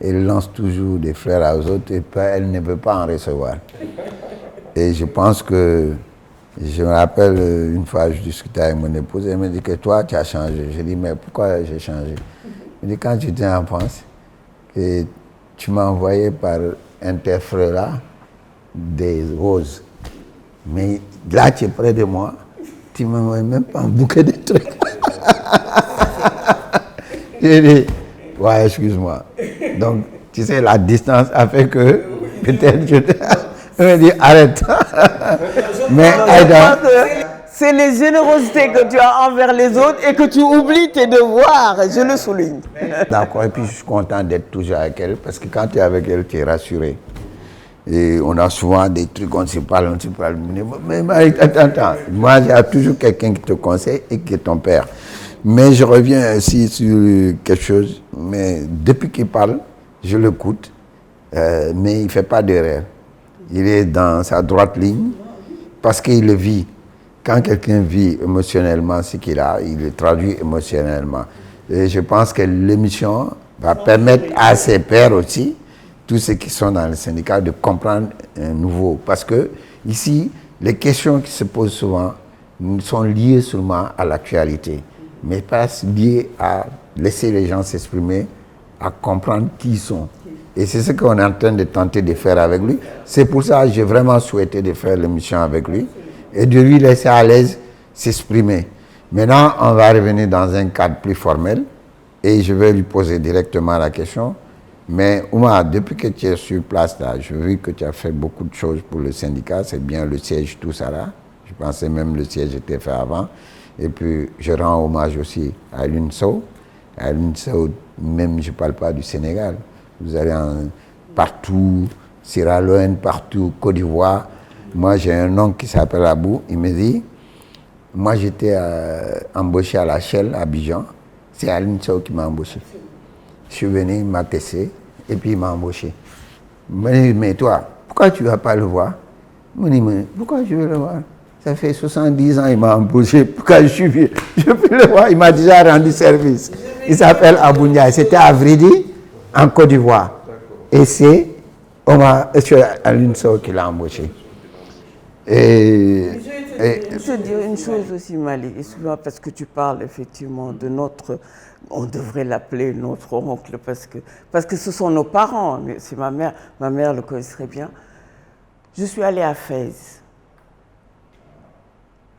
elle lance toujours des fleurs aux autres et elle ne veut pas en recevoir. Et je pense que, je me rappelle une fois, je discutais avec mon épouse, elle me dit que toi, tu as changé. Je dis, mais pourquoi j'ai changé? Elle me dit, quand j'étais en France, que tu m'as envoyé par Interfreux là des roses. Mais là, tu es près de moi, tu ne m'envoies même pas un bouquet de trucs. J'ai dit, ouais, excuse-moi. Donc, tu sais, la distance a fait que peut-être je me dis, arrête. Mais Aïda, c'est les générosités que tu as envers les autres et que tu oublies tes devoirs, je le souligne. D'accord, et puis je suis content d'être toujours avec elle, parce que quand tu es avec elle, tu es rassuré. Et on a souvent des trucs, on se parle. Mais attends, moi, il y a toujours quelqu'un qui te conseille et qui est ton père. Mais je reviens aussi sur quelque chose, mais depuis qu'il parle, je l'écoute, mais il ne fait pas d'erreur. Il est dans sa droite ligne, parce qu'il le vit. Quand quelqu'un vit émotionnellement ce qu'il a, il le traduit émotionnellement. Et je pense que l'émission va permettre à ses pairs aussi, tous ceux qui sont dans le syndicat, de comprendre un nouveau. Parce que ici, les questions qui se posent souvent sont liées seulement à l'actualité, mais pas liées à laisser les gens s'exprimer, à comprendre qui ils sont. Et c'est ce qu'on est en train de tenter de faire avec lui. C'est pour ça que j'ai vraiment souhaité de faire l'émission avec lui et de lui laisser à l'aise s'exprimer. Maintenant, on va revenir dans un cadre plus formel et je vais lui poser directement la question. Mais Oumar, depuis que tu es sur place là, j'ai vu que tu as fait beaucoup de choses pour le syndicat, c'est bien le siège, tout ça là. Je pensais même le siège était fait avant. Et puis, je rends hommage aussi à Alioune Sow. Alioune Sow, même je ne parle pas du Sénégal. Vous allez partout, Sierra Leone, partout, Côte d'Ivoire. Moi, j'ai un oncle qui s'appelle Abou. Il me dit, Moi, j'étais embauché à la Shell, à Abidjan. C'est Aline Sow qui m'a embauché. Je suis venu, il m'a testé, et puis il m'a embauché. Il m'a dit, mais toi, pourquoi tu ne vas pas le voir? Il m'a dit, mais pourquoi je veux le voir? Ça fait 70 ans, il m'a embauché. Pourquoi je peux le voir? Il m'a déjà rendu service. Il s'appelle Abou Ndiaye. C'était à Vridi, en Côte d'Ivoire. Et c'est Aline Sow qui l'a embauché. Je te dire une chose aussi, Malik, excuse-moi, parce que tu parles effectivement de notre, on devrait l'appeler notre oncle, parce que ce sont nos parents, mais c'est ma mère le connaît bien. Je suis allée à Fès.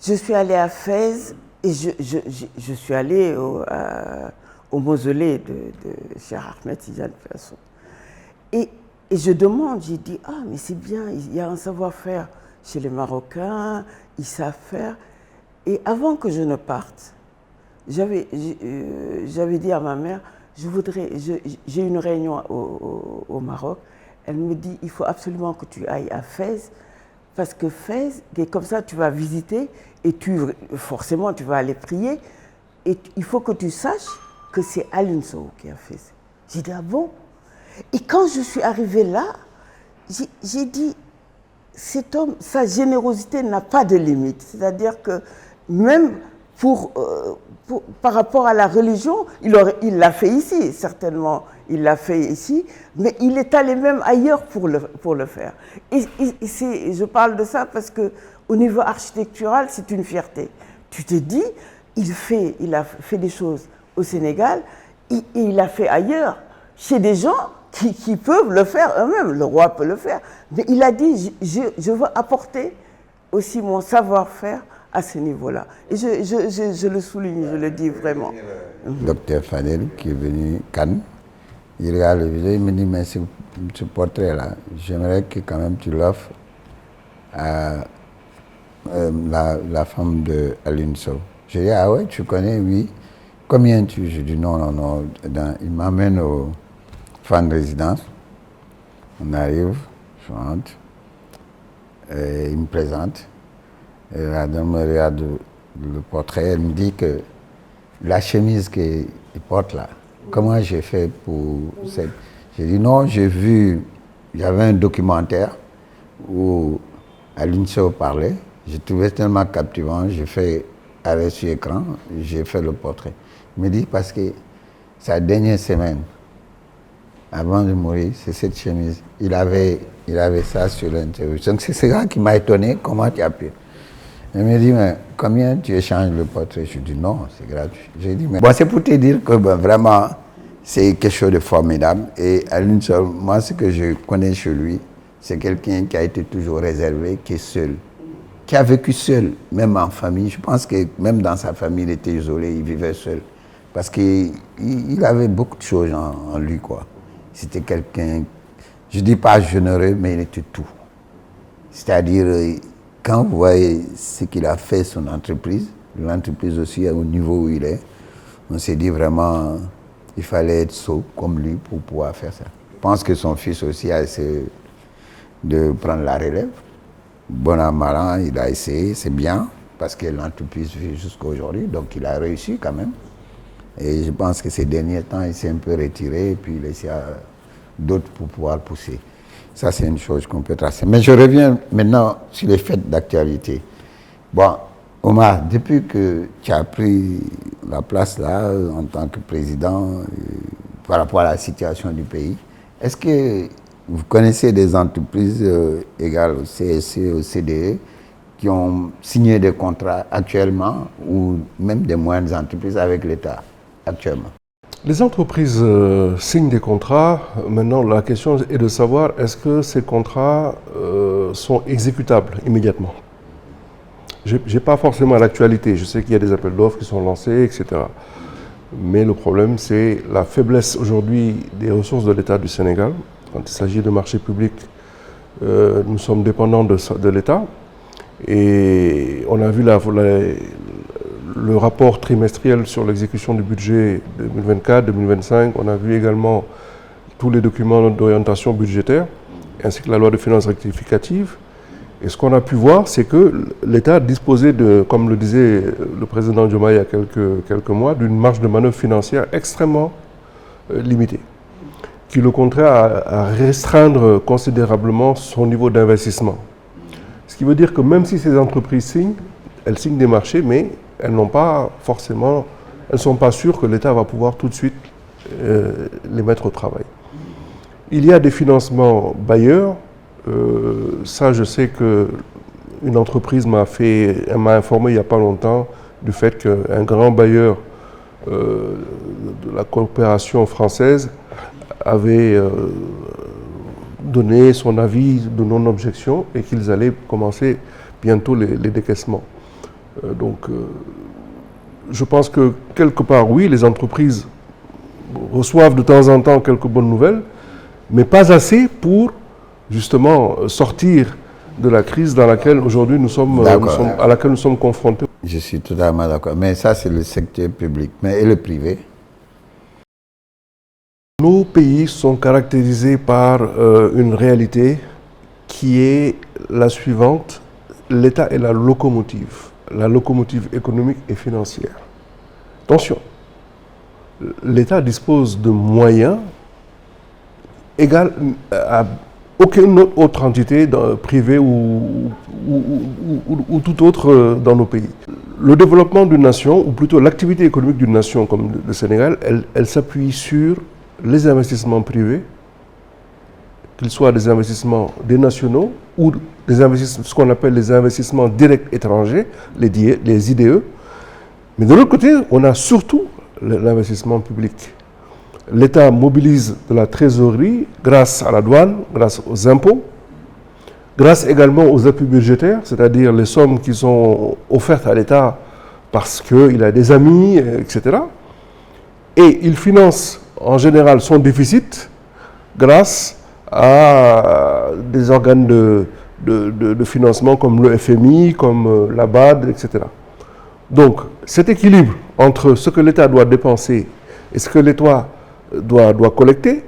Je suis allée à Fès et je suis allée au mausolée de Cheikh Ahmed Tidiane Persson. Et je demande, j'ai dit, ah mais c'est bien, il y a un savoir-faire chez les Marocains, ils savent faire. Et avant que je ne parte, j'avais dit à ma mère, j'ai une réunion au Maroc, elle me dit, il faut absolument que tu ailles à Fès, parce que Fès, comme ça tu vas visiter, et forcément tu vas aller prier, et il faut que tu saches que c'est Aline Sow qui a fait ça. J'ai dit, ah bon? Et quand je suis arrivée là, j'ai dit, cet homme, sa générosité n'a pas de limite. C'est-à-dire que même par rapport à la religion, il l'a fait ici, certainement, il l'a fait ici, mais il est allé même ailleurs pour le faire. Et je parle de ça parce qu'au niveau architectural, c'est une fierté. Tu te dis, il a fait des choses au Sénégal et il a fait ailleurs, chez des gens qui peuvent le faire eux-mêmes, le roi peut le faire. Mais il a dit, je veux apporter aussi mon savoir-faire à ce niveau-là. Et je le souligne, je le dis vraiment. Docteur Fadel, qui est venu Cannes, il regarde le vidéo, il me dit, mais ce portrait-là, j'aimerais que quand même tu l'offres à la femme de Aline Sow. Je dis, ah ouais, tu connais, oui. Combien tu? Je dis, non. Il m'amène au fan résidence. On arrive, je rentre, et il me présente. Et la dame me regarde le portrait, elle me dit que la chemise qu'il porte là, comment j'ai fait pour cette... J'ai dit non, j'ai vu, il y avait un documentaire où Aline Sow parlait, j'ai trouvé tellement captivant, j'ai fait avec sur écran, j'ai fait le portrait. Il me dit parce que sa dernière semaine, avant de mourir, c'est cette chemise. Il avait ça sur l'interview. Donc c'est ça qui m'a étonné, comment tu as pu. Il me dit, mais combien tu échanges le portrait? Je dis non, c'est gratuit. J'ai dit, mais bon, c'est pour te dire que vraiment, c'est quelque chose de formidable. Et Aline Sow, moi, ce que je connais chez lui, c'est quelqu'un qui a été toujours réservé, qui est seul, qui a vécu seul, même en famille. Je pense que même dans sa famille, il était isolé, il vivait seul. Parce qu'il avait beaucoup de choses en lui, quoi. C'était quelqu'un, je ne dis pas généreux, mais il était tout. C'est-à-dire, quand vous voyez ce qu'il a fait, son entreprise, l'entreprise aussi au niveau où il est, on s'est dit vraiment, il fallait être sot comme lui pour pouvoir faire ça. Je pense que son fils aussi a essayé de prendre la relève. Bon an, mal an, il a essayé, c'est bien, parce que l'entreprise vit jusqu'à aujourd'hui, donc il a réussi quand même. Et je pense que ces derniers temps, il s'est un peu retiré et puis il essaie d'autres pour pouvoir pousser. Ça, c'est une chose qu'on peut tracer. Mais je reviens maintenant sur les faits d'actualité. Bon, Omar, depuis que tu as pris la place là, en tant que président, par rapport à la situation du pays, est-ce que vous connaissez des entreprises égales au CSC, au CDE, qui ont signé des contrats actuellement, ou même des moyennes entreprises avec l'État actuellement? Les entreprises signent des contrats. Maintenant, la question est de savoir est-ce que ces contrats sont exécutables immédiatement. Je n'ai pas forcément l'actualité. Je sais qu'il y a des appels d'offres qui sont lancés, etc. Mais le problème, c'est la faiblesse aujourd'hui des ressources de l'État du Sénégal. Quand il s'agit de marchés publics, nous sommes dépendants de l'État. Et on a vu le rapport trimestriel sur l'exécution du budget 2024-2025. On a vu également tous les documents d'orientation budgétaire, ainsi que la loi de finances rectificative. Et ce qu'on a pu voir, c'est que l'État disposait de, comme le disait le président Diomaye il y a quelques mois, d'une marge de manœuvre financière extrêmement limitée, qui le contraint à restreindre considérablement son niveau d'investissement. Ce qui veut dire que même si ces entreprises signent, elles signent des marchés, mais elles n'ont pas forcément, elles ne sont pas sûres que l'État va pouvoir tout de suite les mettre au travail. Il y a des financements bailleurs. Ça, je sais qu'une entreprise m'a informé il n'y a pas longtemps du fait qu'un grand bailleur de la coopération française avait donné son avis de non-objection et qu'ils allaient commencer bientôt les décaissements. Je pense que quelque part, oui, les entreprises reçoivent de temps en temps quelques bonnes nouvelles, mais pas assez pour justement sortir de la crise dans laquelle aujourd'hui à laquelle nous sommes confrontés. Je suis totalement d'accord. Mais ça, c'est le secteur public. Mais et le privé? Nos pays sont caractérisés par une réalité qui est la suivante. L'État est la locomotive économique et financière. Attention, l'État dispose de moyens égaux à aucune autre entité privée ou tout autre dans nos pays. Le développement d'une nation, ou plutôt l'activité économique d'une nation comme le Sénégal, elle s'appuie sur les investissements privés, qu'ils soient des investissements des nationaux ou des investissements, ce qu'on appelle les investissements directs étrangers, les IDE. Mais de l'autre côté, on a surtout l'investissement public. L'État mobilise de la trésorerie grâce à la douane, grâce aux impôts, grâce également aux appuis budgétaires, c'est-à-dire les sommes qui sont offertes à l'État parce qu'il a des amis, etc. Et il finance en général son déficit grâce à des organes de financement comme le FMI, comme la BAD, etc. Donc cet équilibre entre ce que l'État doit dépenser et ce que l'État doit collecter,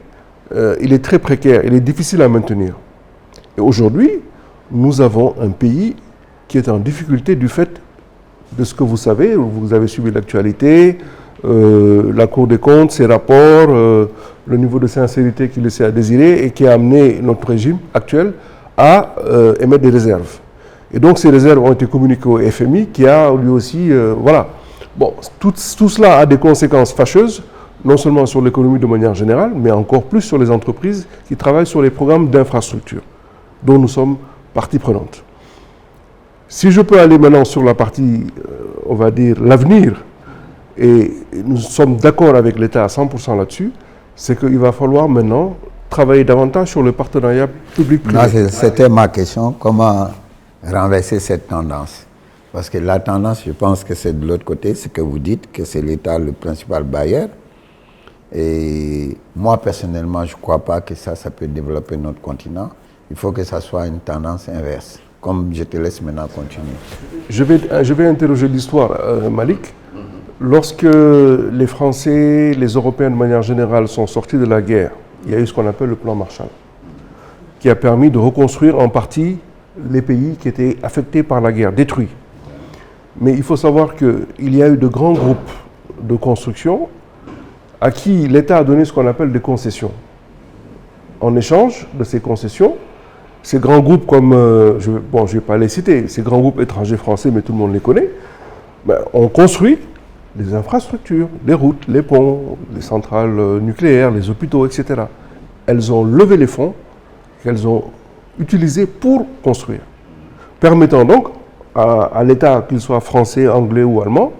il est très précaire, il est difficile à maintenir. Et aujourd'hui, nous avons un pays qui est en difficulté du fait de ce que vous savez, vous avez suivi l'actualité, la Cour des comptes, ses rapports, le niveau de sincérité qui laissait à désirer et qui a amené notre régime actuel à émettre des réserves. Et donc ces réserves ont été communiquées au FMI qui a lui aussi, voilà. Bon, tout cela a des conséquences fâcheuses, non seulement sur l'économie de manière générale, mais encore plus sur les entreprises qui travaillent sur les programmes d'infrastructure, dont nous sommes partie prenante. Si je peux aller maintenant sur la partie, on va dire, l'avenir, et nous sommes d'accord avec l'État à 100% là-dessus, c'est qu'il va falloir maintenant travailler davantage sur le partenariat public-privé. C'était ma question, comment renverser cette tendance? Parce que la tendance, je pense que c'est de l'autre côté, ce que vous dites, que c'est l'État le principal bailleur. Et moi, personnellement, je ne crois pas que ça peut développer notre continent. Il faut que ça soit une tendance inverse. Comme je te laisse maintenant continuer. Je vais interroger l'histoire, Malik. Lorsque les Français, les Européens de manière générale sont sortis de la guerre, il y a eu ce qu'on appelle le plan Marshall, qui a permis de reconstruire en partie les pays qui étaient affectés par la guerre, détruits. Mais il faut savoir qu'il y a eu de grands groupes de construction à qui l'État a donné ce qu'on appelle des concessions. En échange de ces concessions, ces grands groupes comme, je ne vais pas les citer, ces grands groupes étrangers français, mais tout le monde les connaît, ont construit des infrastructures, les routes, les ponts, les centrales nucléaires, les hôpitaux, etc. Elles ont levé les fonds qu'elles ont utilisés pour construire, permettant donc à l'État, qu'il soit français, anglais ou allemand,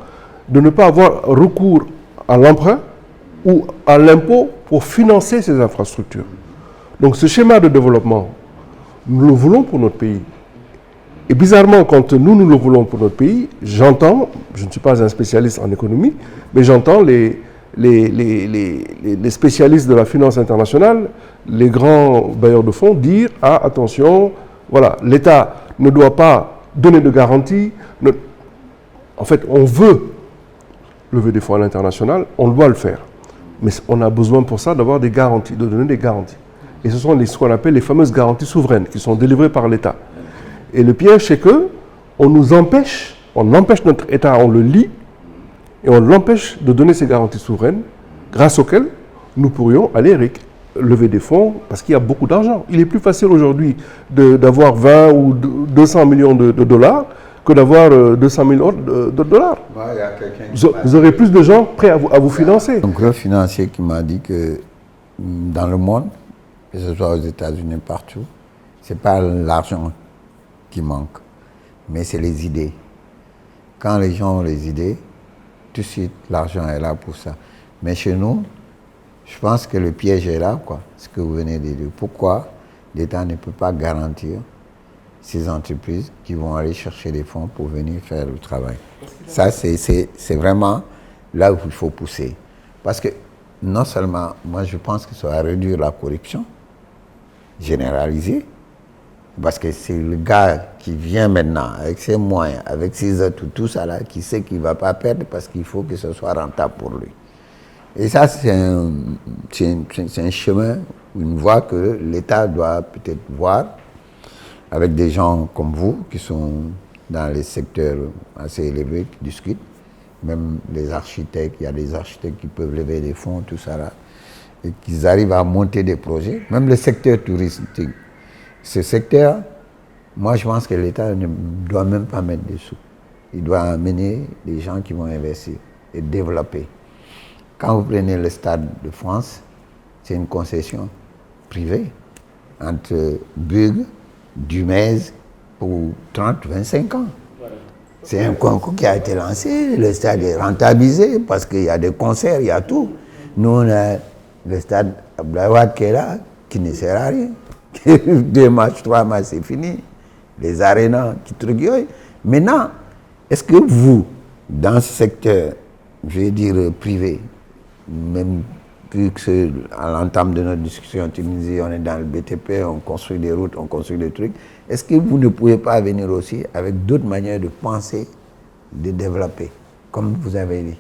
de ne pas avoir recours à l'emprunt ou à l'impôt pour financer ces infrastructures. Donc ce schéma de développement, nous le voulons pour notre pays. Et bizarrement, quand nous le voulons pour notre pays, j'entends, je ne suis pas un spécialiste en économie, mais j'entends les spécialistes de la finance internationale, les grands bailleurs de fonds dire « Ah, attention, voilà, l'État ne doit pas donner de garantie. » En fait, on veut lever des fonds à l'international, on doit le faire. Mais on a besoin pour ça d'avoir des garanties, de donner des garanties. Et ce sont ce qu'on appelle les fameuses garanties souveraines qui sont délivrées par l'État. Et le piège, c'est que on empêche notre État, on le lie, et on l'empêche de donner ces garanties souveraines, grâce auxquelles nous pourrions aller lever des fonds, parce qu'il y a beaucoup d'argent. Il est plus facile aujourd'hui d'avoir 20 ou 200 millions de dollars que d'avoir 200 millions de dollars. Vous aurez plus de gens prêts à vous financer. Un gros financier qui m'a dit que dans le monde, que ce soit aux États-Unis, partout, ce n'est pas l'argent qui manque, mais c'est les idées. Quand les gens ont les idées, tout de suite, l'argent est là pour ça. Mais chez nous, je pense que le piège est là, quoi, ce que vous venez de dire. Pourquoi l'État ne peut pas garantir ces entreprises qui vont aller chercher des fonds pour venir faire le travail? Ça, c'est vraiment là où il faut pousser. Parce que non seulement, moi je pense que ça va réduire la corruption généralisée, parce que c'est le gars qui vient maintenant avec ses moyens, avec ses atouts, tout ça là, qui sait qu'il ne va pas perdre parce qu'il faut que ce soit rentable pour lui. Et ça, c'est un chemin, une voie que l'État doit peut-être voir avec des gens comme vous qui sont dans les secteurs assez élevés, qui discutent. Même les architectes, il y a des architectes qui peuvent lever des fonds, tout ça là, et qu'ils arrivent à monter des projets. Même le secteur touristique. Ce secteur, moi je pense que l'État ne doit même pas mettre des sous. Il doit amener des gens qui vont investir et développer. Quand vous prenez le Stade de France, c'est une concession privée entre Bugue, Dumais pour 30-25 ans. C'est un concours qui a été lancé, le stade est rentabilisé parce qu'il y a des concerts, il y a tout. Nous, on a le stade Abdoulaye qui est là, qui ne sert à rien. 2 matchs, 3 matchs, c'est fini. Les arénas qui truquent. Maintenant, est-ce que vous, dans ce secteur, je vais dire privé, même vu que à l'entame de notre discussion, tu me dis on est dans le BTP, on construit des routes, on construit des trucs, est-ce que vous ne pouvez pas venir aussi avec d'autres manières de penser, de développer, comme vous avez dit?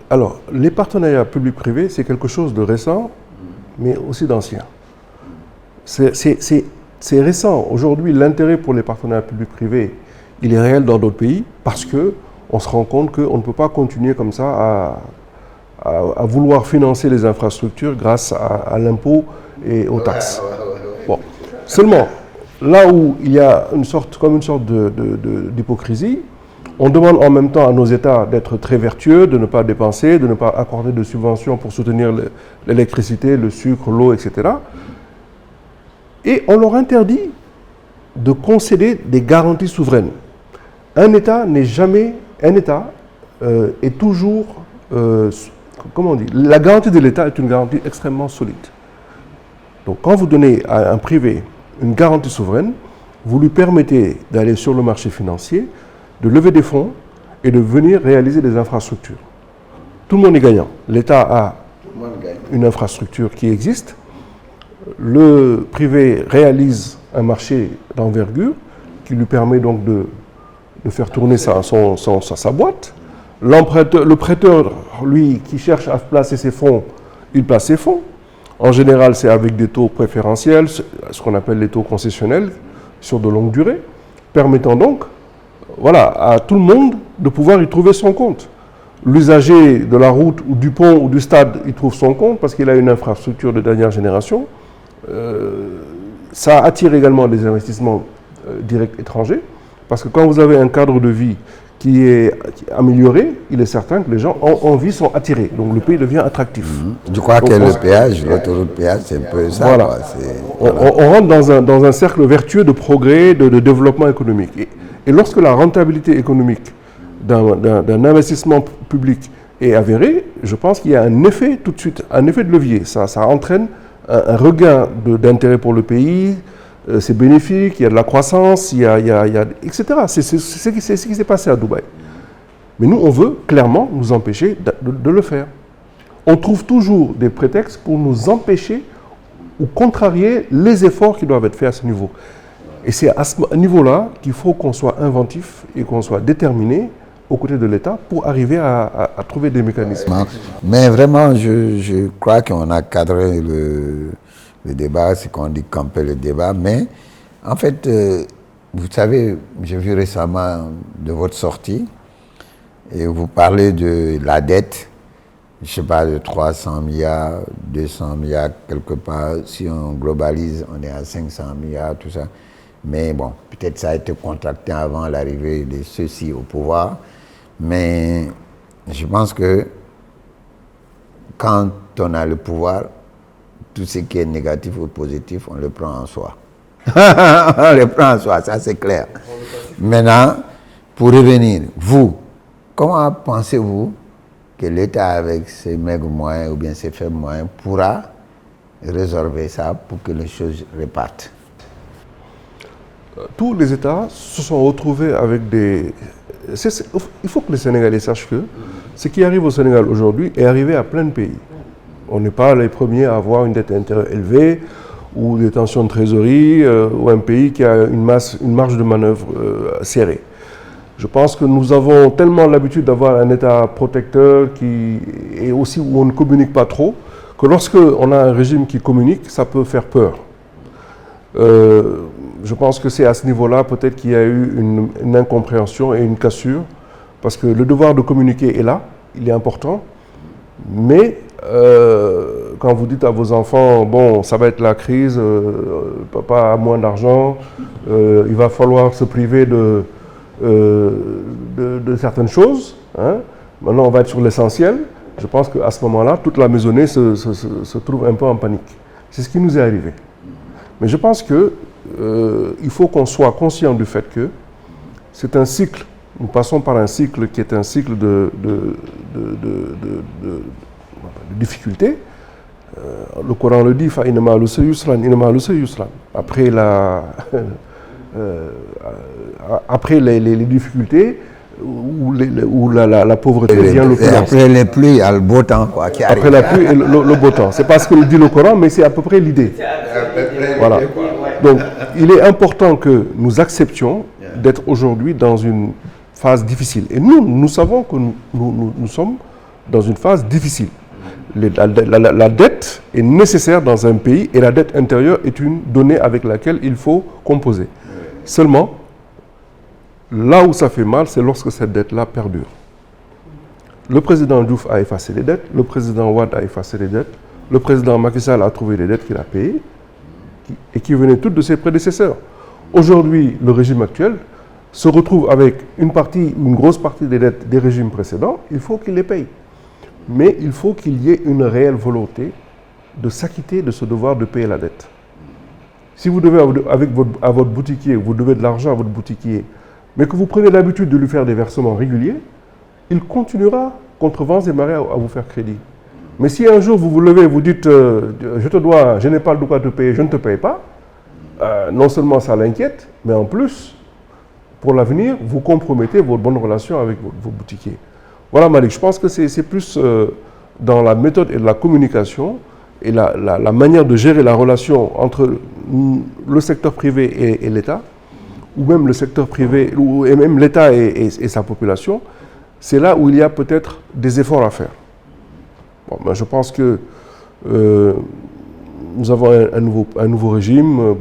Alors, les partenariats publics-privés, c'est quelque chose de récent, mais aussi d'ancien. C'est récent. Aujourd'hui, l'intérêt pour les partenariats publics-privés, il est réel dans d'autres pays parce qu'on se rend compte qu'on ne peut pas continuer comme ça à vouloir financer les infrastructures grâce à l'impôt et aux taxes. Bon. Seulement, là où il y a une sorte d'hypocrisie, on demande en même temps à nos États d'être très vertueux, de ne pas dépenser, de ne pas accorder de subventions pour soutenir l'électricité, le sucre, l'eau, etc. Et on leur interdit de concéder des garanties souveraines. Un État n'est jamais... Un État est toujours... comment on dit? La garantie de l'État est une garantie extrêmement solide. Donc quand vous donnez à un privé une garantie souveraine, vous lui permettez d'aller sur le marché financier, de lever des fonds et de venir réaliser des infrastructures. Tout le monde est gagnant. L'État a une infrastructure qui existe. Le privé réalise un marché d'envergure qui lui permet donc de faire tourner sa boîte. Le prêteur, lui, qui cherche à placer ses fonds, il place ses fonds. En général, c'est avec des taux préférentiels, ce qu'on appelle les taux concessionnels, sur de longue durée, permettant donc à tout le monde de pouvoir y trouver son compte. L'usager de la route ou du pont ou du stade y trouve son compte parce qu'il a une infrastructure de dernière génération. Ça attire également des investissements directs étrangers parce que quand vous avez un cadre de vie qui est amélioré, il est certain que les gens ont envie, sont attirés. Donc le pays devient attractif. Je crois que le péage, l'autoroute péage, c'est un peu ça. Voilà. On rentre dans un cercle vertueux de progrès, de développement économique. Et lorsque la rentabilité économique d'un investissement public est avérée, je pense qu'il y a un effet tout de suite, un effet de levier. Ça entraîne un regain d'intérêt pour le pays. C'est bénéfique, il y a de la croissance, etc. C'est ce qui s'est passé à Dubaï. Mais nous, on veut clairement nous empêcher de le faire. On trouve toujours des prétextes pour nous empêcher ou contrarier les efforts qui doivent être faits à ce niveau. Et c'est à ce niveau-là qu'il faut qu'on soit inventif et qu'on soit déterminé aux côtés de l'État pour arriver à trouver des mécanismes. Mais vraiment, je crois qu'on a cadré le débat, c'est qu'on dit camper le débat, mais En fait, vous savez, j'ai vu récemment de votre sortie, et vous parlez de la dette, je ne sais pas, de 300 milliards, 200 milliards, quelque part. Si on globalise, on est à 500 milliards, tout ça. Mais bon, peut-être ça a été contracté avant l'arrivée de ceux-ci au pouvoir. Mais je pense que quand on a le pouvoir, tout ce qui est négatif ou positif, on le prend en soi. On le prend en soi, ça c'est clair. Maintenant, pour revenir, vous, comment pensez-vous que l'État, avec ses maigres moyens ou bien ses faibles moyens, pourra résorber ça pour que les choses repartent? Tous les États se sont retrouvés avec des... Il faut que les Sénégalais sachent que ce qui arrive au Sénégal aujourd'hui est arrivé à plein de pays. On n'est pas les premiers à avoir une dette intérieure élevée ou des tensions de trésorerie ou un pays qui a une marge de manœuvre serrée. Je pense que nous avons tellement l'habitude d'avoir un État protecteur et aussi où on ne communique pas trop, que lorsque on a un régime qui communique, ça peut faire peur. Je pense que c'est à ce niveau-là peut-être qu'il y a eu une incompréhension et une cassure, parce que le devoir de communiquer est là, il est important, mais quand vous dites à vos enfants, bon, ça va être la crise, papa a moins d'argent, il va falloir se priver de certaines choses, hein. Maintenant on va être sur l'essentiel, je pense qu'à ce moment-là, toute la maisonnée se trouve un peu en panique. C'est ce qui nous est arrivé. Mais je pense qu'il faut qu'on soit conscient du fait que c'est un cycle, nous passons par un cycle qui est un cycle de difficultés. Le Coran le dit, après les difficultés, où la pauvreté vient le plus. Après les pluies, il y a le beau temps quoi, qui arrive. Après la pluie et le beau temps. Ce n'est pas ce que dit le Coran, mais c'est à peu près l'idée. Voilà. Donc, il est important que nous acceptions d'être aujourd'hui dans une phase difficile. Et nous savons que nous sommes dans une phase difficile. La dette est nécessaire dans un pays et la dette intérieure est une donnée avec laquelle il faut composer. Seulement, là où ça fait mal, c'est lorsque cette dette-là perdure. Le président Diouf a effacé les dettes, le président Wade a effacé les dettes, le président Macky Sall a trouvé les dettes qu'il a payées et qui venaient toutes de ses prédécesseurs. Aujourd'hui, le régime actuel se retrouve avec une grosse partie des dettes des régimes précédents, il faut qu'il les paye. Mais il faut qu'il y ait une réelle volonté de s'acquitter de ce devoir de payer la dette. Si vous devez, à votre boutiquier, vous devez de l'argent à votre boutiquier, mais que vous prenez l'habitude de lui faire des versements réguliers, il continuera contre vents et marées à vous faire crédit. Mais si un jour vous vous levez et vous dites je te dois, je n'ai pas le droit de te payer, je ne te paye pas, non seulement ça l'inquiète, mais en plus, pour l'avenir, vous compromettez votre bonne relation avec vos boutiquiers. Voilà Malik, je pense que c'est plus dans la méthode et la communication et la manière de gérer la relation entre le secteur privé et l'État, ou même le secteur privé, et même l'État et sa population, c'est là où il y a peut-être des efforts à faire. Bon, ben je pense que nous avons un nouveau régime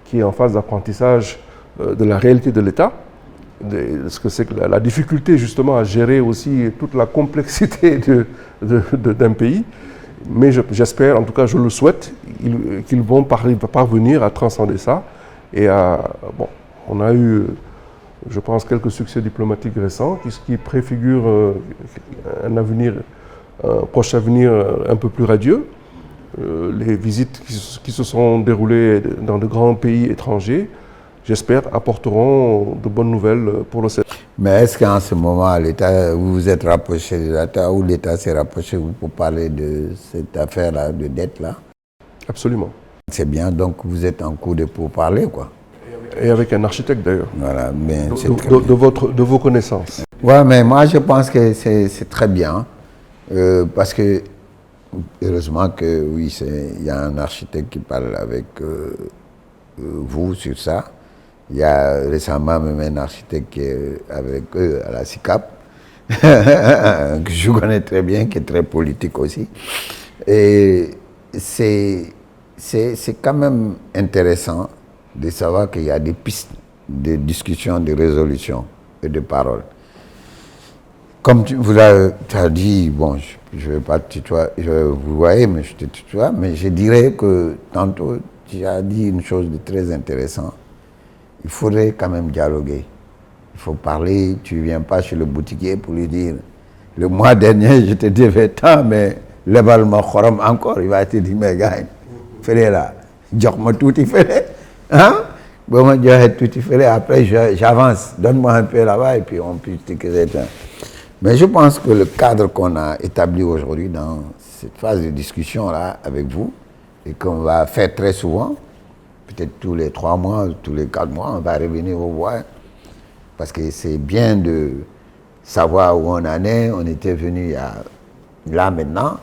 qui est en phase d'apprentissage de la réalité de l'État, ce que c'est que la difficulté justement à gérer aussi toute la complexité d'un pays. Mais j'espère, en tout cas je le souhaite, qu'ils vont parvenir à transcender ça. Et on a eu, je pense, quelques succès diplomatiques récents qui préfigurent un proche avenir un peu plus radieux. Les visites qui se sont déroulées dans de grands pays étrangers, j'espère, apporteront de bonnes nouvelles pour le Sénégal. Mais est-ce qu'en ce moment, l'État, vous vous êtes rapproché de l'État ou l'État s'est rapproché pour parler de cette affaire-là, de dette-là? Absolument. C'est bien, donc vous êtes en cours de pourparlers, quoi. Et avec un architecte d'ailleurs. Voilà, mais de vos connaissances. Ouais, mais moi je pense que c'est très bien, parce que heureusement que oui, il y a un architecte qui parle avec vous sur ça. Il y a récemment même un architecte qui est avec eux à la SICAP, que je connais très bien, qui est très politique aussi. Et c'est quand même intéressant de savoir qu'il y a des pistes de discussion, de résolution et de parole. Comme tu as dit, bon, je ne vais pas te tutoyer, vous voyez, mais je te tutoie, mais je dirais que tantôt, tu as dit une chose de très intéressante. Il faudrait quand même dialoguer. Il faut parler, tu ne viens pas chez le boutiquier pour lui dire le mois dernier, je te devais tant, mais lebal ma xorom encore, il va te dire, mais gars, fais là, jox-moi tout, il fait. Hein? Bon, moi, tout, il fait. Après, j'avance, donne-moi un peu là-bas, et puis on peut te créer. Mais je pense que le cadre qu'on a établi aujourd'hui dans cette phase de discussion-là avec vous, et qu'on va faire très souvent, peut-être tous les 3 mois, tous les 4 mois, on va revenir vous voir, parce que c'est bien de savoir où on en est. On était venu là maintenant,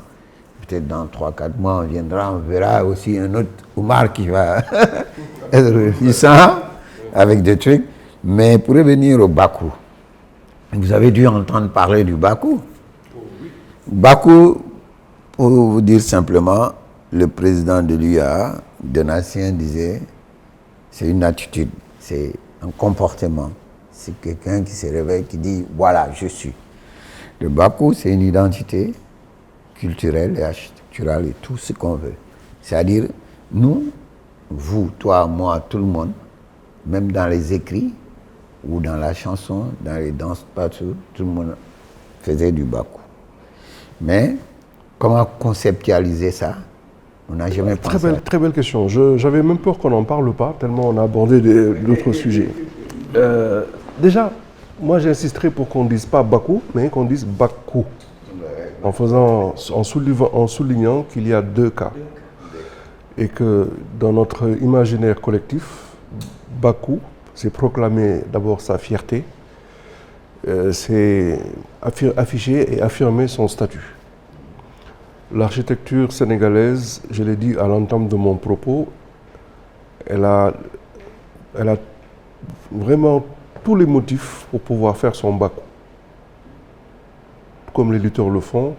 peut-être dans 3-4 mois, on viendra, on verra aussi un autre Oumar qui va être puissant avec des trucs. Mais pour revenir au Bakou, vous avez dû entendre parler du Bakou. Bakou, pour vous dire simplement, le président de l'UA, Donatien, disait, c'est une attitude, c'est un comportement. C'est quelqu'un qui se réveille, qui dit, voilà, je suis. Le Bakou, c'est une identité culturelle et architecturale et tout ce qu'on veut. C'est-à-dire, nous, vous, toi, moi, tout le monde, même dans les écrits, ou dans la chanson, dans les danses, partout, tout le monde faisait du Bakou. Mais comment conceptualiser ça? On n'a jamais pensé. Très belle question. J'avais même peur qu'on n'en parle pas, tellement on a abordé d'autres sujets. Déjà, moi j'insisterai pour qu'on ne dise pas Bakou, mais qu'on dise Bakou. En soulignant qu'il y a 2 cas. Et que dans notre imaginaire collectif, Bakou, c'est proclamer d'abord sa fierté, c'est afficher et affirmer son statut. L'architecture sénégalaise, je l'ai dit à l'entame de mon propos, elle a vraiment tous les motifs pour pouvoir faire son Bakou. Comme les lutteurs le font,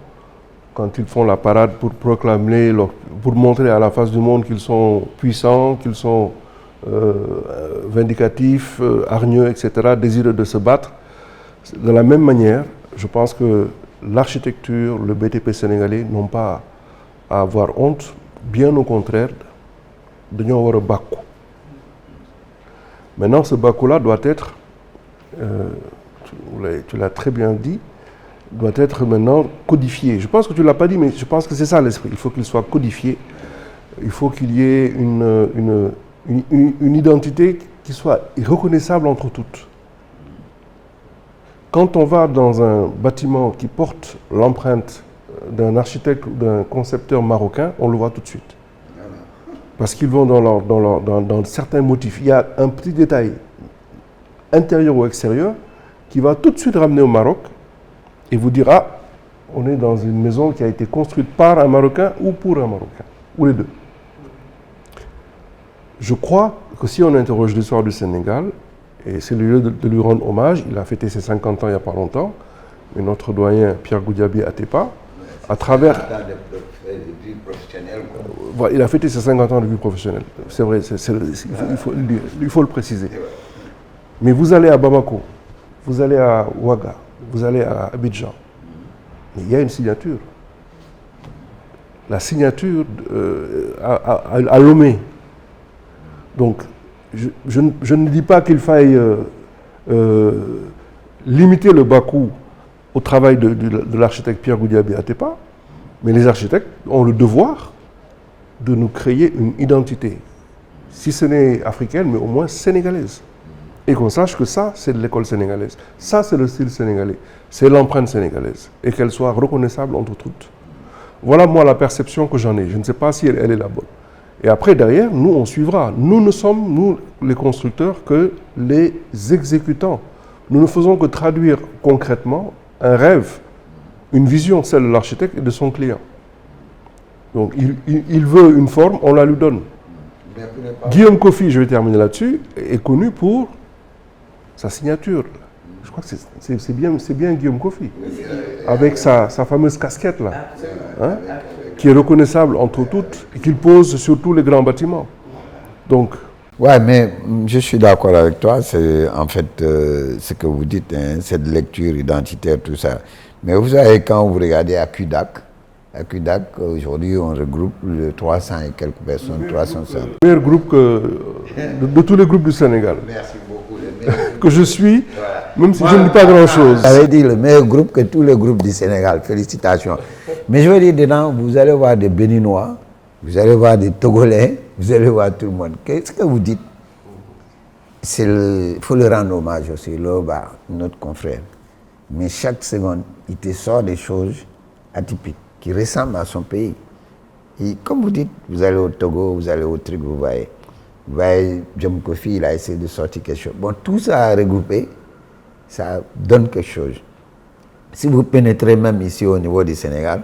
quand ils font la parade pour proclamer, pour montrer à la face du monde qu'ils sont puissants, qu'ils sont vindicatifs, hargneux, etc., désireux de se battre. De la même manière, je pense que l'architecture, le BTP sénégalais n'ont pas à avoir honte, bien au contraire, de nous avoir un Bakou. Maintenant, ce Bakou-là doit être, tu l'as très bien dit, doit être maintenant codifié. Je pense que tu ne l'as pas dit, mais je pense que c'est ça l'esprit. Il faut qu'il soit codifié. Il faut qu'il y ait une identité qui soit reconnaissable entre toutes. Quand on va dans un bâtiment qui porte l'empreinte d'un architecte ou d'un concepteur marocain, on le voit tout de suite. Parce qu'ils vont dans certains motifs. Il y a un petit détail, intérieur ou extérieur, qui va tout de suite ramener au Maroc et vous dire, ah, on est dans une maison qui a été construite par un Marocain ou pour un Marocain, ou les deux. Je crois que si on interroge l'histoire du Sénégal, et c'est le lieu de lui rendre hommage, il a fêté ses 50 ans il n'y a pas longtemps, mais notre doyen Pierre Goudiaby Atepa, à travers... Voilà, il a fêté ses 50 ans de vie professionnelle, c'est vrai, il faut le préciser. Mais vous allez à Bamako, vous allez à Ouaga, vous allez à Abidjan, mais il y a une signature. La signature à Lomé. Donc, je ne dis pas qu'il faille limiter le Bakou au travail de l'architecte Pierre Goudiaby Atepa, mais les architectes ont le devoir de nous créer une identité, si ce n'est africaine, mais au moins sénégalaise. Et qu'on sache que ça, c'est de l'école sénégalaise. Ça, c'est le style sénégalais. C'est l'empreinte sénégalaise. Et qu'elle soit reconnaissable entre toutes. Voilà, moi, la perception que j'en ai. Je ne sais pas si elle est la bonne. Et après, derrière, nous, on suivra. Nous ne sommes, nous, les constructeurs, que les exécutants. Nous ne faisons que traduire concrètement un rêve, une vision, celle de l'architecte et de son client. Donc, il veut une forme, on la lui donne. Guillaume Kofi, je vais terminer là-dessus, est connu pour sa signature. Je crois que c'est bien Guillaume Kofi, avec sa fameuse casquette là, hein, qui est reconnaissable entre toutes et qu'il pose sur tous les grands bâtiments. Donc, Ouais, mais je suis d'accord avec toi. C'est en fait ce que vous dites, hein, cette lecture identitaire, tout ça. Mais vous savez, quand vous regardez à Kudak, aujourd'hui, on regroupe le 300 et quelques personnes, 350. Le meilleur groupe de tous les groupes du Sénégal. Merci beaucoup. Que je suis, même si je ne dis pas grand-chose. J'avais dit le meilleur groupe que tous les groupes du Sénégal. Félicitations. Mais je veux dire, dedans, vous allez voir des Béninois, vous allez voir des Togolais, vous allez voir tout le monde. Qu'est-ce que vous dites? Il faut le rendre hommage aussi, Loba, notre confrère. Mais chaque seconde, il te sort des choses atypiques qui ressemblent à son pays. Et comme vous dites, vous allez au Togo, vous allez au truc, vous voyez. Vous voyez, John Kofi, il a essayé de sortir quelque chose. Bon, tout ça regroupé, ça donne quelque chose. Si vous pénétrez même ici au niveau du Sénégal,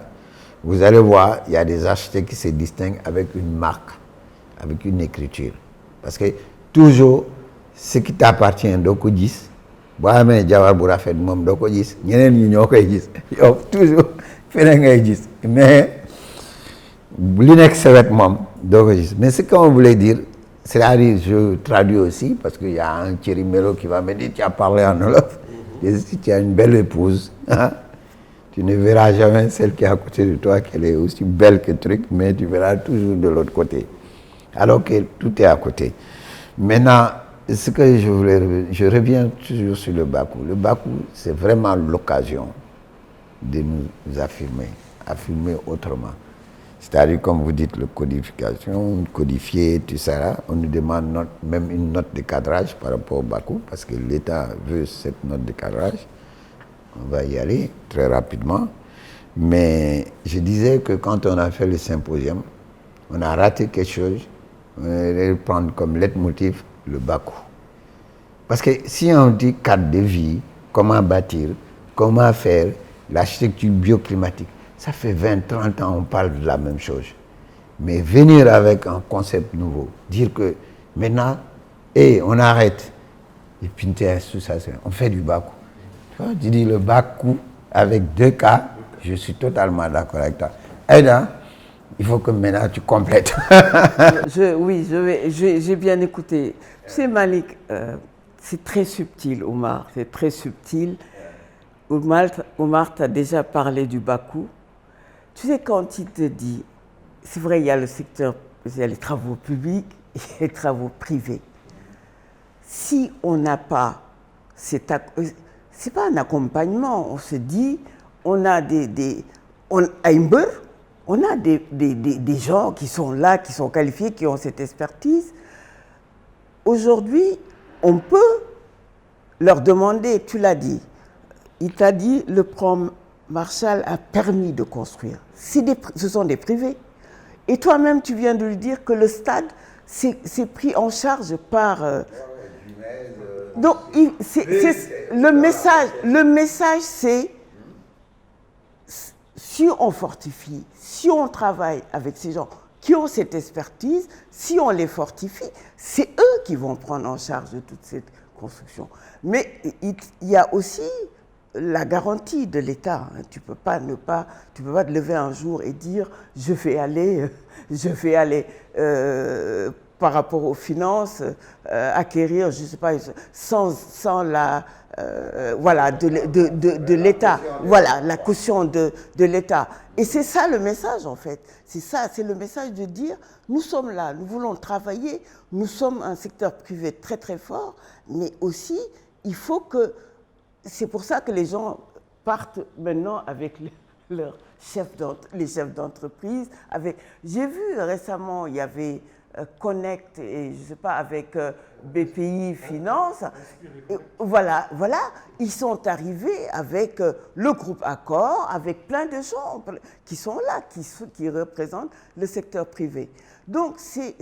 vous allez voir, il y a des architectes qui se distinguent avec une marque, avec une écriture. Parce que toujours, ce qui t'appartient, doko gis, boo amee jabar bu rafet moom doo ko gis ñeneen ñi ñoo koy gis yow toujours feneen ngay gis mais li nekk sa wet moom doo ko gis. Mais ce qu'on voulait dire, c'est-à-dire, je traduis aussi, parce qu'il y a un Thierry Melo qui va me dire, tu as parlé en Wolof, et si tu as une belle épouse, hein, tu ne verras jamais celle qui est à côté de toi, qu'elle est aussi belle que truc, mais tu verras toujours de l'autre côté, alors que tout est à côté. Maintenant, ce que je reviens toujours sur le Bakou. Le Bakou, c'est vraiment l'occasion de nous affirmer autrement. C'est-à-dire, comme vous dites, la codification, codifier, tout ça, là, on nous demande même une note de cadrage par rapport au Bakou, parce que l'État veut cette note de cadrage. On va y aller très rapidement. Mais je disais que quand on a fait le symposium, on a raté quelque chose. On allait prendre comme leitmotiv le Bakou. Parce que si on dit cadre de vie, comment bâtir, comment faire, l'architecture bioclimatique, ça fait 20, 30 ans on parle de la même chose. Mais venir avec un concept nouveau, dire que maintenant, on arrête, et Pinterest, tout ça, on fait du Bakou. Tu dis le Bakou avec 2 cas, je suis totalement d'accord avec toi. Aïda, il faut que maintenant tu complètes. Oui, j'ai bien écouté. Tu sais, Malik, c'est très subtil, Omar, c'est très subtil. Omar t'a déjà parlé du Bakou. Tu sais, quand il te dit, c'est vrai, il y a le secteur, il y a les travaux publics et les travaux privés. Si on n'a pas c'est pas un accompagnement, on se dit, on a on a des gens qui sont là, qui sont qualifiés, qui ont cette expertise. Aujourd'hui, on peut leur demander, tu l'as dit, il t'a dit, le plan Marshall a permis de construire. Ce sont des privés. Et toi-même, tu viens de lui dire que le stade, c'est pris en charge par... Donc, le message, c'est, si on fortifie, si on travaille avec ces gens qui ont cette expertise, si on les fortifie, c'est eux qui vont prendre en charge de toute cette construction. Mais il y a aussi la garantie de l'État. Tu peux pas te lever un jour et dire je vais aller par rapport aux finances acquérir, je sais pas, sans la voilà de l'État, voilà la caution de l'État. Et c'est ça le message en fait. C'est le message de dire nous sommes là, nous voulons travailler, nous sommes un secteur privé très très fort, mais aussi il faut que c'est pour ça que les gens partent maintenant avec les chefs d'entreprise. J'ai vu récemment, il y avait Connect et je sais pas avec BPI Finance. Et voilà, ils sont arrivés avec le groupe Accor, avec plein de gens qui sont là, qui représentent le secteur privé. Donc c'est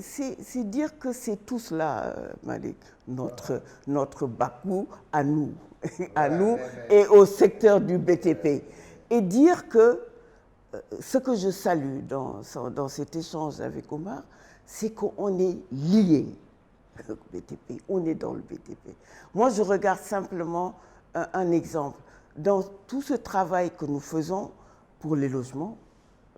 dire que c'est tout cela, Malik, notre Bakou à nous. À nous et au secteur du BTP. Et dire que ce que je salue dans cet échange avec Omar, c'est qu'on est liés au BTP, on est dans le BTP. Moi, je regarde simplement un exemple. Dans tout ce travail que nous faisons pour les logements,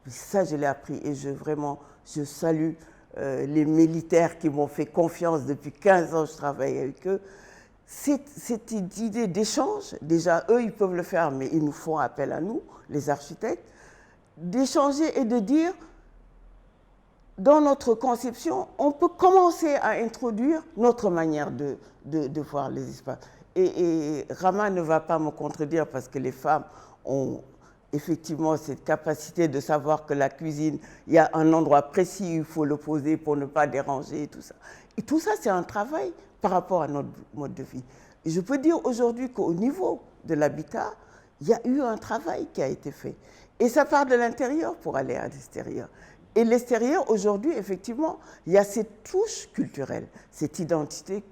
ça je l'ai appris et je salue les militaires qui m'ont fait confiance depuis 15 ans, je travaille avec eux. Cette idée d'échange, déjà eux ils peuvent le faire, mais ils nous font appel à nous, les architectes, d'échanger et de dire, dans notre conception, on peut commencer à introduire notre manière de voir les espaces. Et Rama ne va pas me contredire parce que les femmes ont effectivement cette capacité de savoir que la cuisine, il y a un endroit précis où il faut le poser pour ne pas déranger et tout ça. Et tout ça, c'est un travail par rapport à notre mode de vie. Et je peux dire aujourd'hui qu'au niveau de l'habitat, il y a eu un travail qui a été fait. Et ça part de l'intérieur pour aller à l'extérieur. Et l'extérieur, aujourd'hui, effectivement, il y a cette touche culturelle, cette identité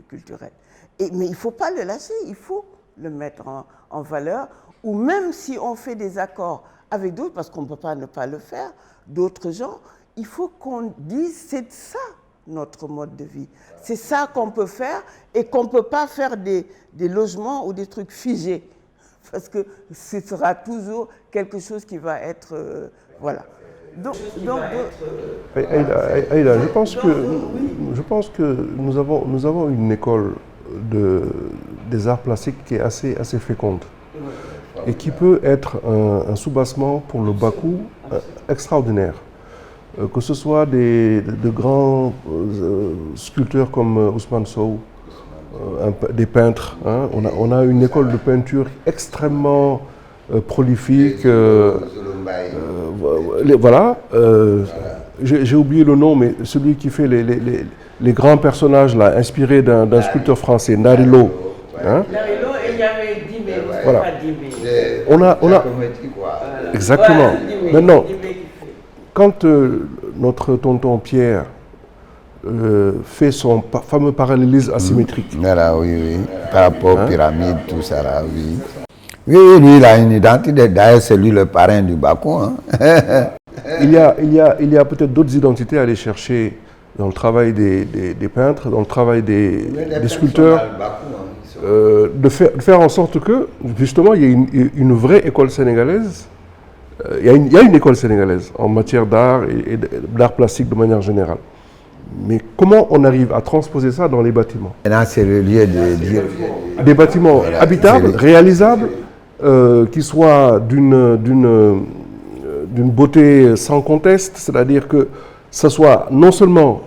culturelle. Mais il ne faut pas le lâcher, il faut le mettre en valeur, ou même si on fait des accords avec d'autres, parce qu'on ne peut pas ne pas le faire, d'autres gens, il faut qu'on dise c'est ça notre mode de vie. C'est ça qu'on peut faire et qu'on ne peut pas faire des logements ou des trucs figés, parce que ce sera toujours quelque chose qui va être... voilà. Aïda, je pense que nous avons une école des arts plastiques qui est assez féconde et qui peut être un soubassement pour le Bakou extraordinaire. Que ce soit de grands sculpteurs comme Ousmane Sow, des peintres. Hein. On a une école de peinture extrêmement prolifique. Voilà. J'ai oublié le nom, mais celui qui fait les grands personnages là, inspirés d'un sculpteur français, Narilo. Hein. Narilo, et il y avait Dimé. Voilà. On a exactement. Maintenant, quand notre tonton Pierre fait son fameux parallélisme asymétrique. Voilà, oui. Par rapport aux pyramides, tout ça là, oui. Oui, lui, il a une identité. D'ailleurs, c'est lui le parrain du Bakou. Hein. Il y a peut-être d'autres identités à aller chercher dans le travail des peintres, dans le travail des sculpteurs. De faire en sorte que, justement, il y ait une vraie école sénégalaise. Il y a une école sénégalaise en matière d'art et d'art plastique de manière générale. Mais comment on arrive à transposer ça dans les bâtiments? Et là, c'est le lieu de dire... Des bâtiments habitables, réalisables, qui soient d'une beauté sans conteste, c'est-à-dire que ce soit non seulement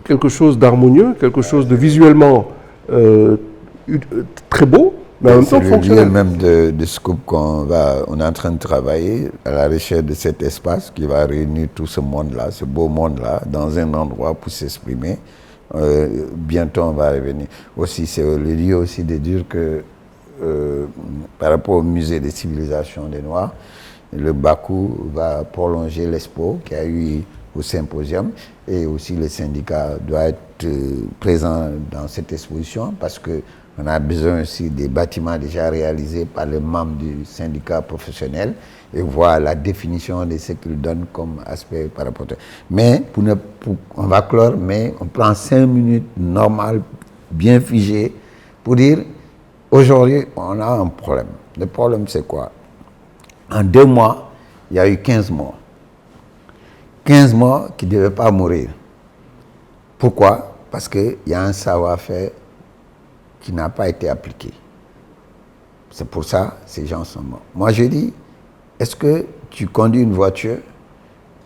quelque chose d'harmonieux, quelque chose de visuellement très beau, mais en même temps fonctionnel. C'est le lieu même de Scoop on est en train de travailler à la recherche de cet espace qui va réunir tout ce monde-là, ce beau monde-là, dans un endroit pour s'exprimer. Bientôt, on va revenir. Aussi, c'est le lieu aussi de dire que par rapport au musée des civilisations des Noirs, le Bakou va prolonger l'expo qu'il y a eu au symposium et aussi le syndicat doit être présent dans cette exposition parce qu'on a besoin aussi des bâtiments déjà réalisés par les membres du syndicat professionnel et voir la définition de ce qu'ils donnent comme aspect par rapport à... Mais on va clore, mais on prend 5 minutes normales, bien figées, pour dire aujourd'hui, on a un problème. Le problème, c'est quoi? En 2 mois, il y a eu 15 morts. 15 morts qui ne devaient pas mourir. Pourquoi? Parce qu'il y a un savoir-faire qui n'a pas été appliqué. C'est pour ça que ces gens sont morts. Moi, je dis, est-ce que tu conduis une voiture,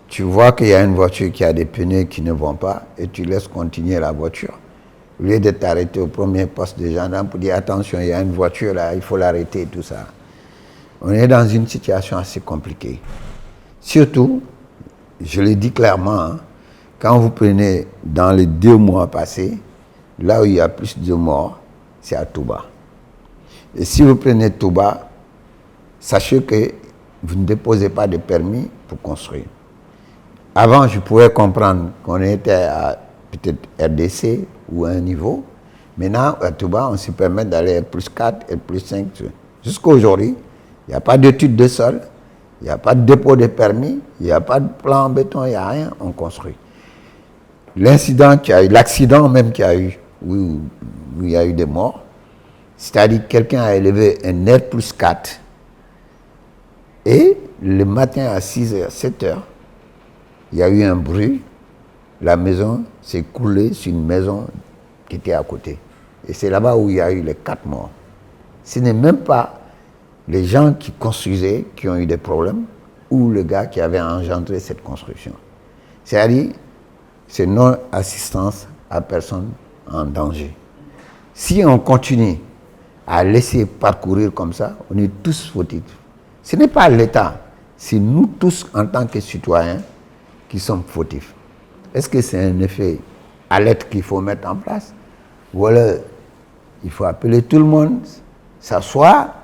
tu vois qu'il y a une voiture qui a des pneus qui ne vont pas et tu laisses continuer la voiture? Au lieu de t'arrêter au premier poste de gendarme pour dire attention, il y a une voiture là, il faut l'arrêter et tout ça. On est dans une situation assez compliquée. Surtout, je le dis clairement, hein, quand vous prenez dans les 2 mois passés, là où il y a plus de morts, c'est à Touba. Et si vous prenez Touba, sachez que vous ne déposez pas de permis pour construire. Avant, je pouvais comprendre qu'on était à peut-être RDC ou à un niveau. Maintenant, à Touba, on se permet d'aller +4 et +5. Jusqu'à aujourd'hui, il n'y a pas d'étude de sol, il n'y a pas de dépôt de permis, il n'y a pas de plan en béton, il n'y a rien, on construit. L'incident qu'il y a eu, l'accident même qu'il y a eu, où il y a eu des morts, c'est-à-dire que quelqu'un a élevé un R+4 et le matin à 6h, 7h, il y a eu un bruit, la maison s'est coulée sur une maison qui était à côté. Et c'est là-bas où il y a eu les 4 morts. Ce n'est même pas les gens qui construisaient qui ont eu des problèmes ou le gars qui avait engendré cette construction. C'est-à-dire, c'est non-assistance à personne en danger. Si on continue à laisser parcourir comme ça, on est tous fautifs. Ce n'est pas l'État, c'est nous tous en tant que citoyens qui sommes fautifs. Est-ce que c'est un effet alerte qu'il faut mettre en place? Ou alors, il faut appeler tout le monde, s'asseoir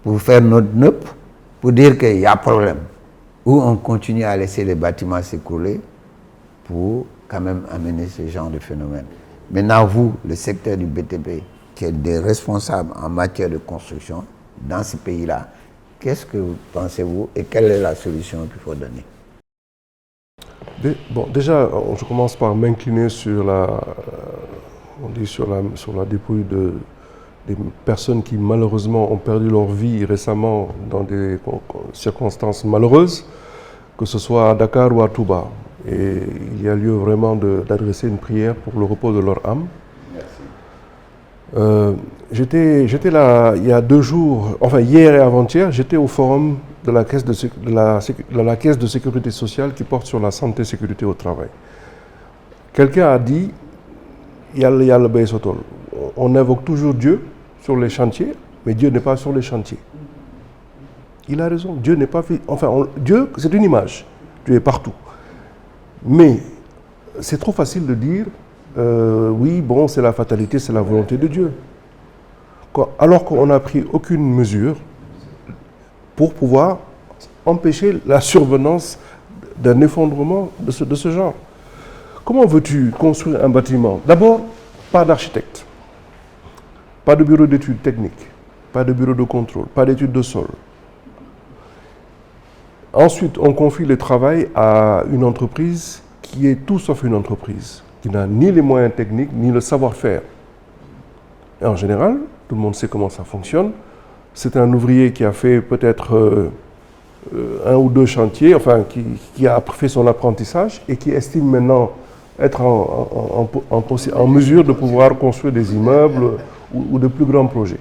pour faire notre NEP, pour dire qu'il y a problème. Ou on continue à laisser les bâtiments s'écrouler pour quand même amener ce genre de phénomène. Maintenant, vous, le secteur du BTP, qui êtes des responsables en matière de construction dans ce pays-là, qu'est-ce que pensez-vous et quelle est la solution qu'il faut donner? Bon, déjà, je commence par m'incliner sur la dépouille des personnes qui malheureusement ont perdu leur vie récemment dans des circonstances malheureuses, que ce soit à Dakar ou à Touba. Et il y a lieu vraiment d'adresser une prière pour le repos de leur âme. Merci. J'étais là il y a 2 jours, enfin hier et avant-hier, j'étais au forum de la caisse de sécurité sociale qui porte sur la santé et sécurité au travail. Quelqu'un a dit, Yalla Bay Sotol, on invoque toujours Dieu sur les chantiers, mais Dieu n'est pas sur les chantiers. Il a raison, Dieu n'est pas fait. Enfin, Dieu, c'est une image, Dieu est partout. Mais c'est trop facile de dire, oui, bon, c'est la fatalité, c'est la volonté de Dieu. Alors qu'on n'a pris aucune mesure pour pouvoir empêcher la survenance d'un effondrement de ce genre. Comment veux-tu construire un bâtiment? D'abord, pas d'architecte, pas de bureau d'études techniques, pas de bureau de contrôle, pas d'études de sol. Ensuite, on confie le travail à une entreprise qui est tout sauf une entreprise, qui n'a ni les moyens techniques, ni le savoir-faire. Et en général, tout le monde sait comment ça fonctionne. C'est un ouvrier qui a fait peut-être 1 ou 2 chantiers, enfin qui a fait son apprentissage et qui estime maintenant être en mesure de pouvoir construire des immeubles ou de plus grands projets.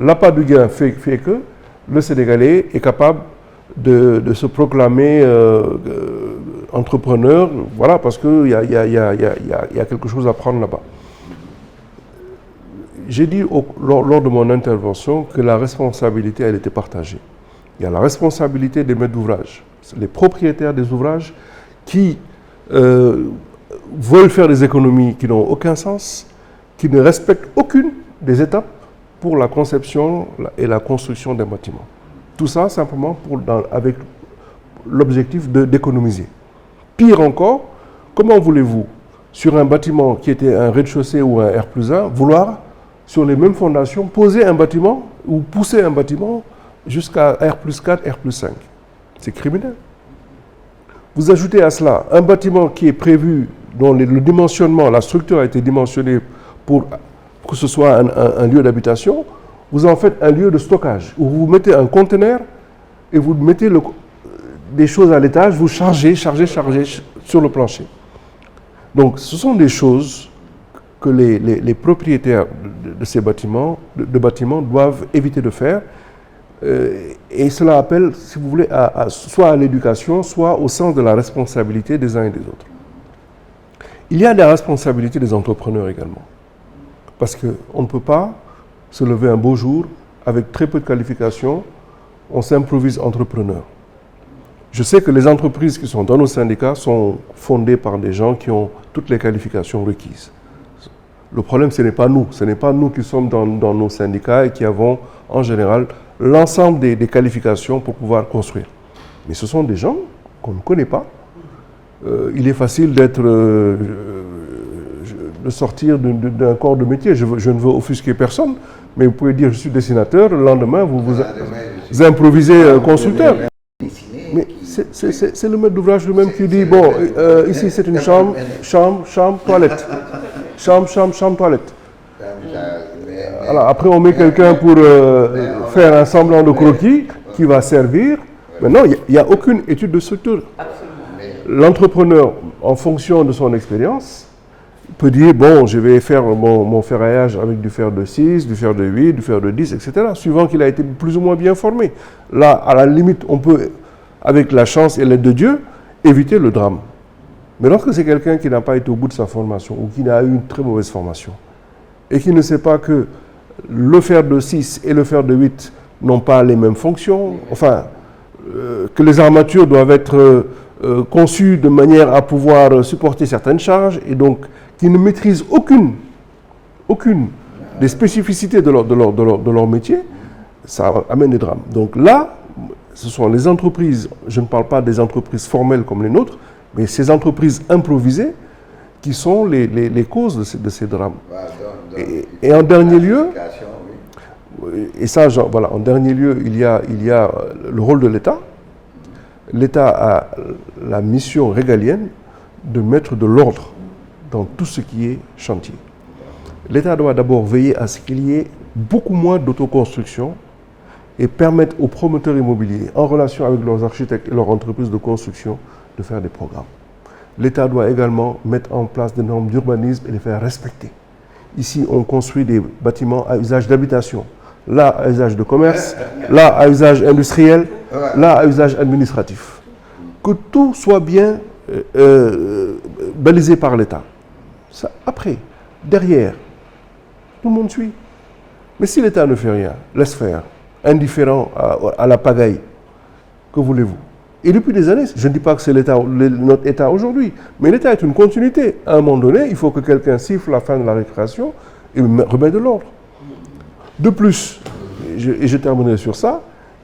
L'appât du gain fait que le Sénégalais est capable de se proclamer entrepreneur, voilà, parce qu'il y a quelque chose à prendre là-bas. J'ai dit lors de mon intervention que la responsabilité, elle était partagée. Il y a la responsabilité des maîtres d'ouvrage, les propriétaires des ouvrages qui veulent faire des économies qui n'ont aucun sens, qui ne respectent aucune des étapes pour la conception et la construction d'un bâtiment. Tout ça simplement avec l'objectif d'économiser. Pire encore, comment voulez-vous, sur un bâtiment qui était un rez-de-chaussée ou un R+1, vouloir, sur les mêmes fondations, poser un bâtiment ou pousser un bâtiment jusqu'à R+4, R+5? C'est criminel. Vous ajoutez à cela un bâtiment qui est prévu, dont le dimensionnement, la structure a été dimensionnée pour que ce soit un lieu d'habitation, vous en faites un lieu de stockage, où vous mettez un conteneur et vous mettez des choses à l'étage, vous chargez sur le plancher. Donc ce sont des choses que les propriétaires de ces bâtiments, doivent éviter de faire. Et cela appelle, si vous voulez, soit à l'éducation, soit au sens de la responsabilité des uns et des autres. Il y a des responsabilités des entrepreneurs également. Parce qu'on ne peut pas se lever un beau jour, avec très peu de qualifications, on s'improvise entrepreneur. Je sais que les entreprises qui sont dans nos syndicats sont fondées par des gens qui ont toutes les qualifications requises. Le problème, ce n'est pas nous. Ce n'est pas nous qui sommes dans nos syndicats et qui avons, en général, l'ensemble des qualifications pour pouvoir construire. Mais ce sont des gens qu'on ne connaît pas. Il est facile de sortir d'un corps de métier. Je ne veux offusquer personne, mais vous pouvez dire je suis dessinateur, le lendemain vous improvisez constructeur. Mais c'est le maître d'ouvrage lui-même qui dit bon, ici c'est une chambre, toilette. Chambre, toilette. Alors, après on met quelqu'un pour faire un semblant de croquis qui va servir. Maintenant, il n'y a aucune étude de structure. l'entrepreneur, en fonction de son expérience, peut dire, bon, je vais faire mon ferraillage avec du fer de 6, du fer de 8, du fer de 10, etc., suivant qu'il a été plus ou moins bien formé. Là, à la limite, on peut, avec la chance et l'aide de Dieu, éviter le drame. Mais lorsque c'est quelqu'un qui n'a pas été au bout de sa formation, ou qui a eu une très mauvaise formation, et qui ne sait pas que le fer de 6 et le fer de 8 n'ont pas les mêmes fonctions, enfin, que les armatures doivent être conçues de manière à pouvoir supporter certaines charges, et donc qui ne maîtrisent aucune des spécificités de leur métier, ça amène des drames. Donc là, ce sont les entreprises, je ne parle pas des entreprises formelles comme les nôtres, mais ces entreprises improvisées qui sont les causes de ces drames. Et en dernier lieu, et ça, voilà, en dernier lieu, il y a le rôle de l'État. L'État a la mission régalienne de mettre de l'ordre dans tout ce qui est chantier. L'État doit d'abord veiller à ce qu'il y ait beaucoup moins d'autoconstruction et permettre aux promoteurs immobiliers, en relation avec leurs architectes et leurs entreprises de construction, de faire des programmes. L'État doit également mettre en place des normes d'urbanisme et les faire respecter. Ici, on construit des bâtiments à usage d'habitation, là à usage de commerce, là à usage industriel, là à usage administratif. Que tout soit bien balisé par l'État. Après, derrière, tout le monde suit. Mais si l'État ne fait rien, laisse faire, indifférent à la pagaille, que voulez-vous? Et depuis des années, je ne dis pas que c'est notre État aujourd'hui, mais l'État est une continuité. À un moment donné, il faut que quelqu'un siffle la fin de la récréation et remette de l'ordre. De plus, et je terminerai sur ça,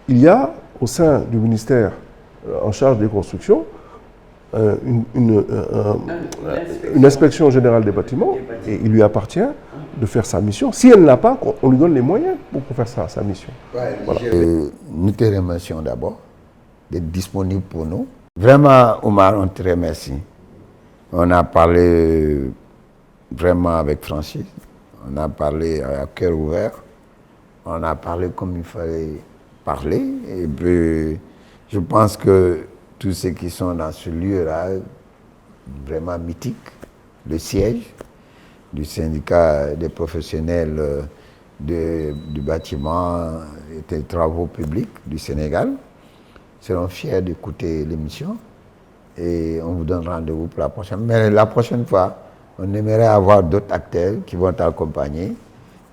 il y a au sein du ministère en charge des constructions une inspection générale des bâtiments, et il lui appartient de faire sa mission. Si elle ne l'a pas, on lui donne les moyens pour faire sa mission. Voilà. Nous te remercions d'abord d'être disponible pour nous. Vraiment, Omar, on te remercie. On a parlé vraiment avec Francis, on a parlé à cœur ouvert, on a parlé comme il fallait parler, et puis je pense que tous ceux qui sont dans ce lieu-là, vraiment mythique, le siège du syndicat des professionnels du bâtiment et des travaux publics du Sénégal, seront fiers d'écouter l'émission et on vous donne rendez-vous pour la prochaine. Mais la prochaine fois, on aimerait avoir d'autres acteurs qui vont t'accompagner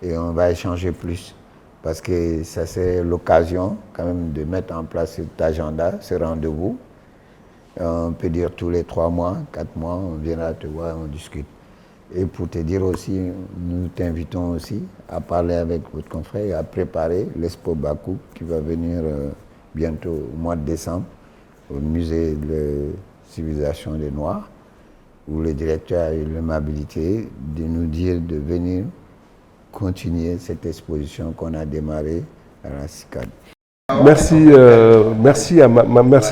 et on va échanger plus parce que ça c'est l'occasion quand même de mettre en place cet agenda, ce rendez-vous. On peut dire tous les 3 mois, 4 mois, on viendra te voir, on discute. Et pour te dire aussi, nous t'invitons aussi à parler avec votre confrère et à préparer l'Expo Bakou qui va venir bientôt au mois de décembre au musée de la civilisation des Noirs, où le directeur a eu l'amabilité de nous dire de venir continuer cette exposition qu'on a démarrée à la CICAD. Merci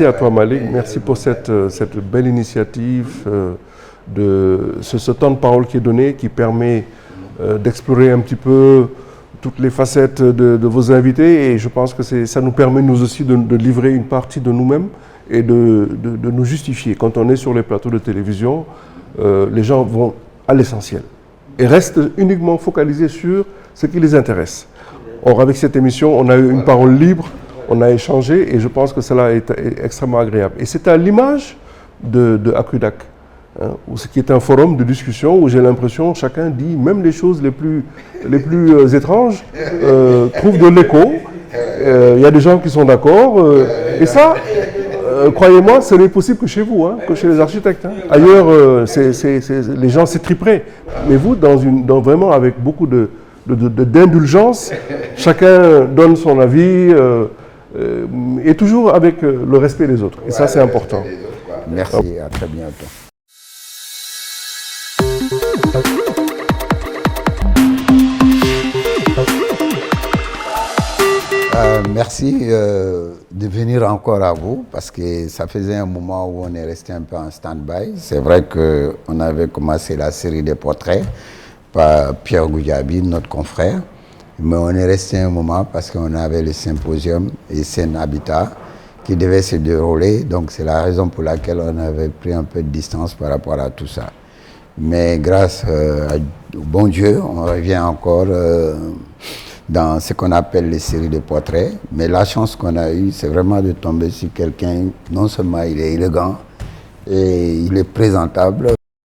à toi Malik, merci pour cette belle initiative, ce temps de parole qui est donné, qui permet d'explorer un petit peu toutes les facettes de vos invités, et je pense que ça nous permet nous aussi de livrer une partie de nous-mêmes et de nous justifier. Quand on est sur les plateaux de télévision, les gens vont à l'essentiel et restent uniquement focalisés sur ce qui les intéresse. Or, avec cette émission, on a eu une parole libre, on a échangé, et je pense que cela est extrêmement agréable. Et c'est à l'image de Akudak, hein, ce qui est un forum de discussion où j'ai l'impression que chacun dit même les choses les plus étranges, trouve de l'écho. Il y a des gens qui sont d'accord. Et ça, croyez-moi, ce n'est possible que chez vous, hein, que chez les architectes. Hein. Ailleurs, les gens s'étriperaient. Mais vous, vraiment avec beaucoup d'indulgence, chacun donne son avis, et toujours avec le respect des autres. Et ça, c'est important. Merci, à très bientôt. Merci de venir encore à vous, parce que ça faisait un moment où on est resté un peu en stand-by. C'est vrai qu'on avait commencé la série des portraits par Pierre Goudiaby, notre confrère, mais on est resté un moment parce qu'on avait le symposium et Sen Habitat qui devait se dérouler. Donc c'est la raison pour laquelle on avait pris un peu de distance par rapport à tout ça. Mais grâce au bon Dieu, on revient encore dans ce qu'on appelle les séries de portraits. Mais la chance qu'on a eue, c'est vraiment de tomber sur quelqu'un, non seulement il est élégant et il est présentable.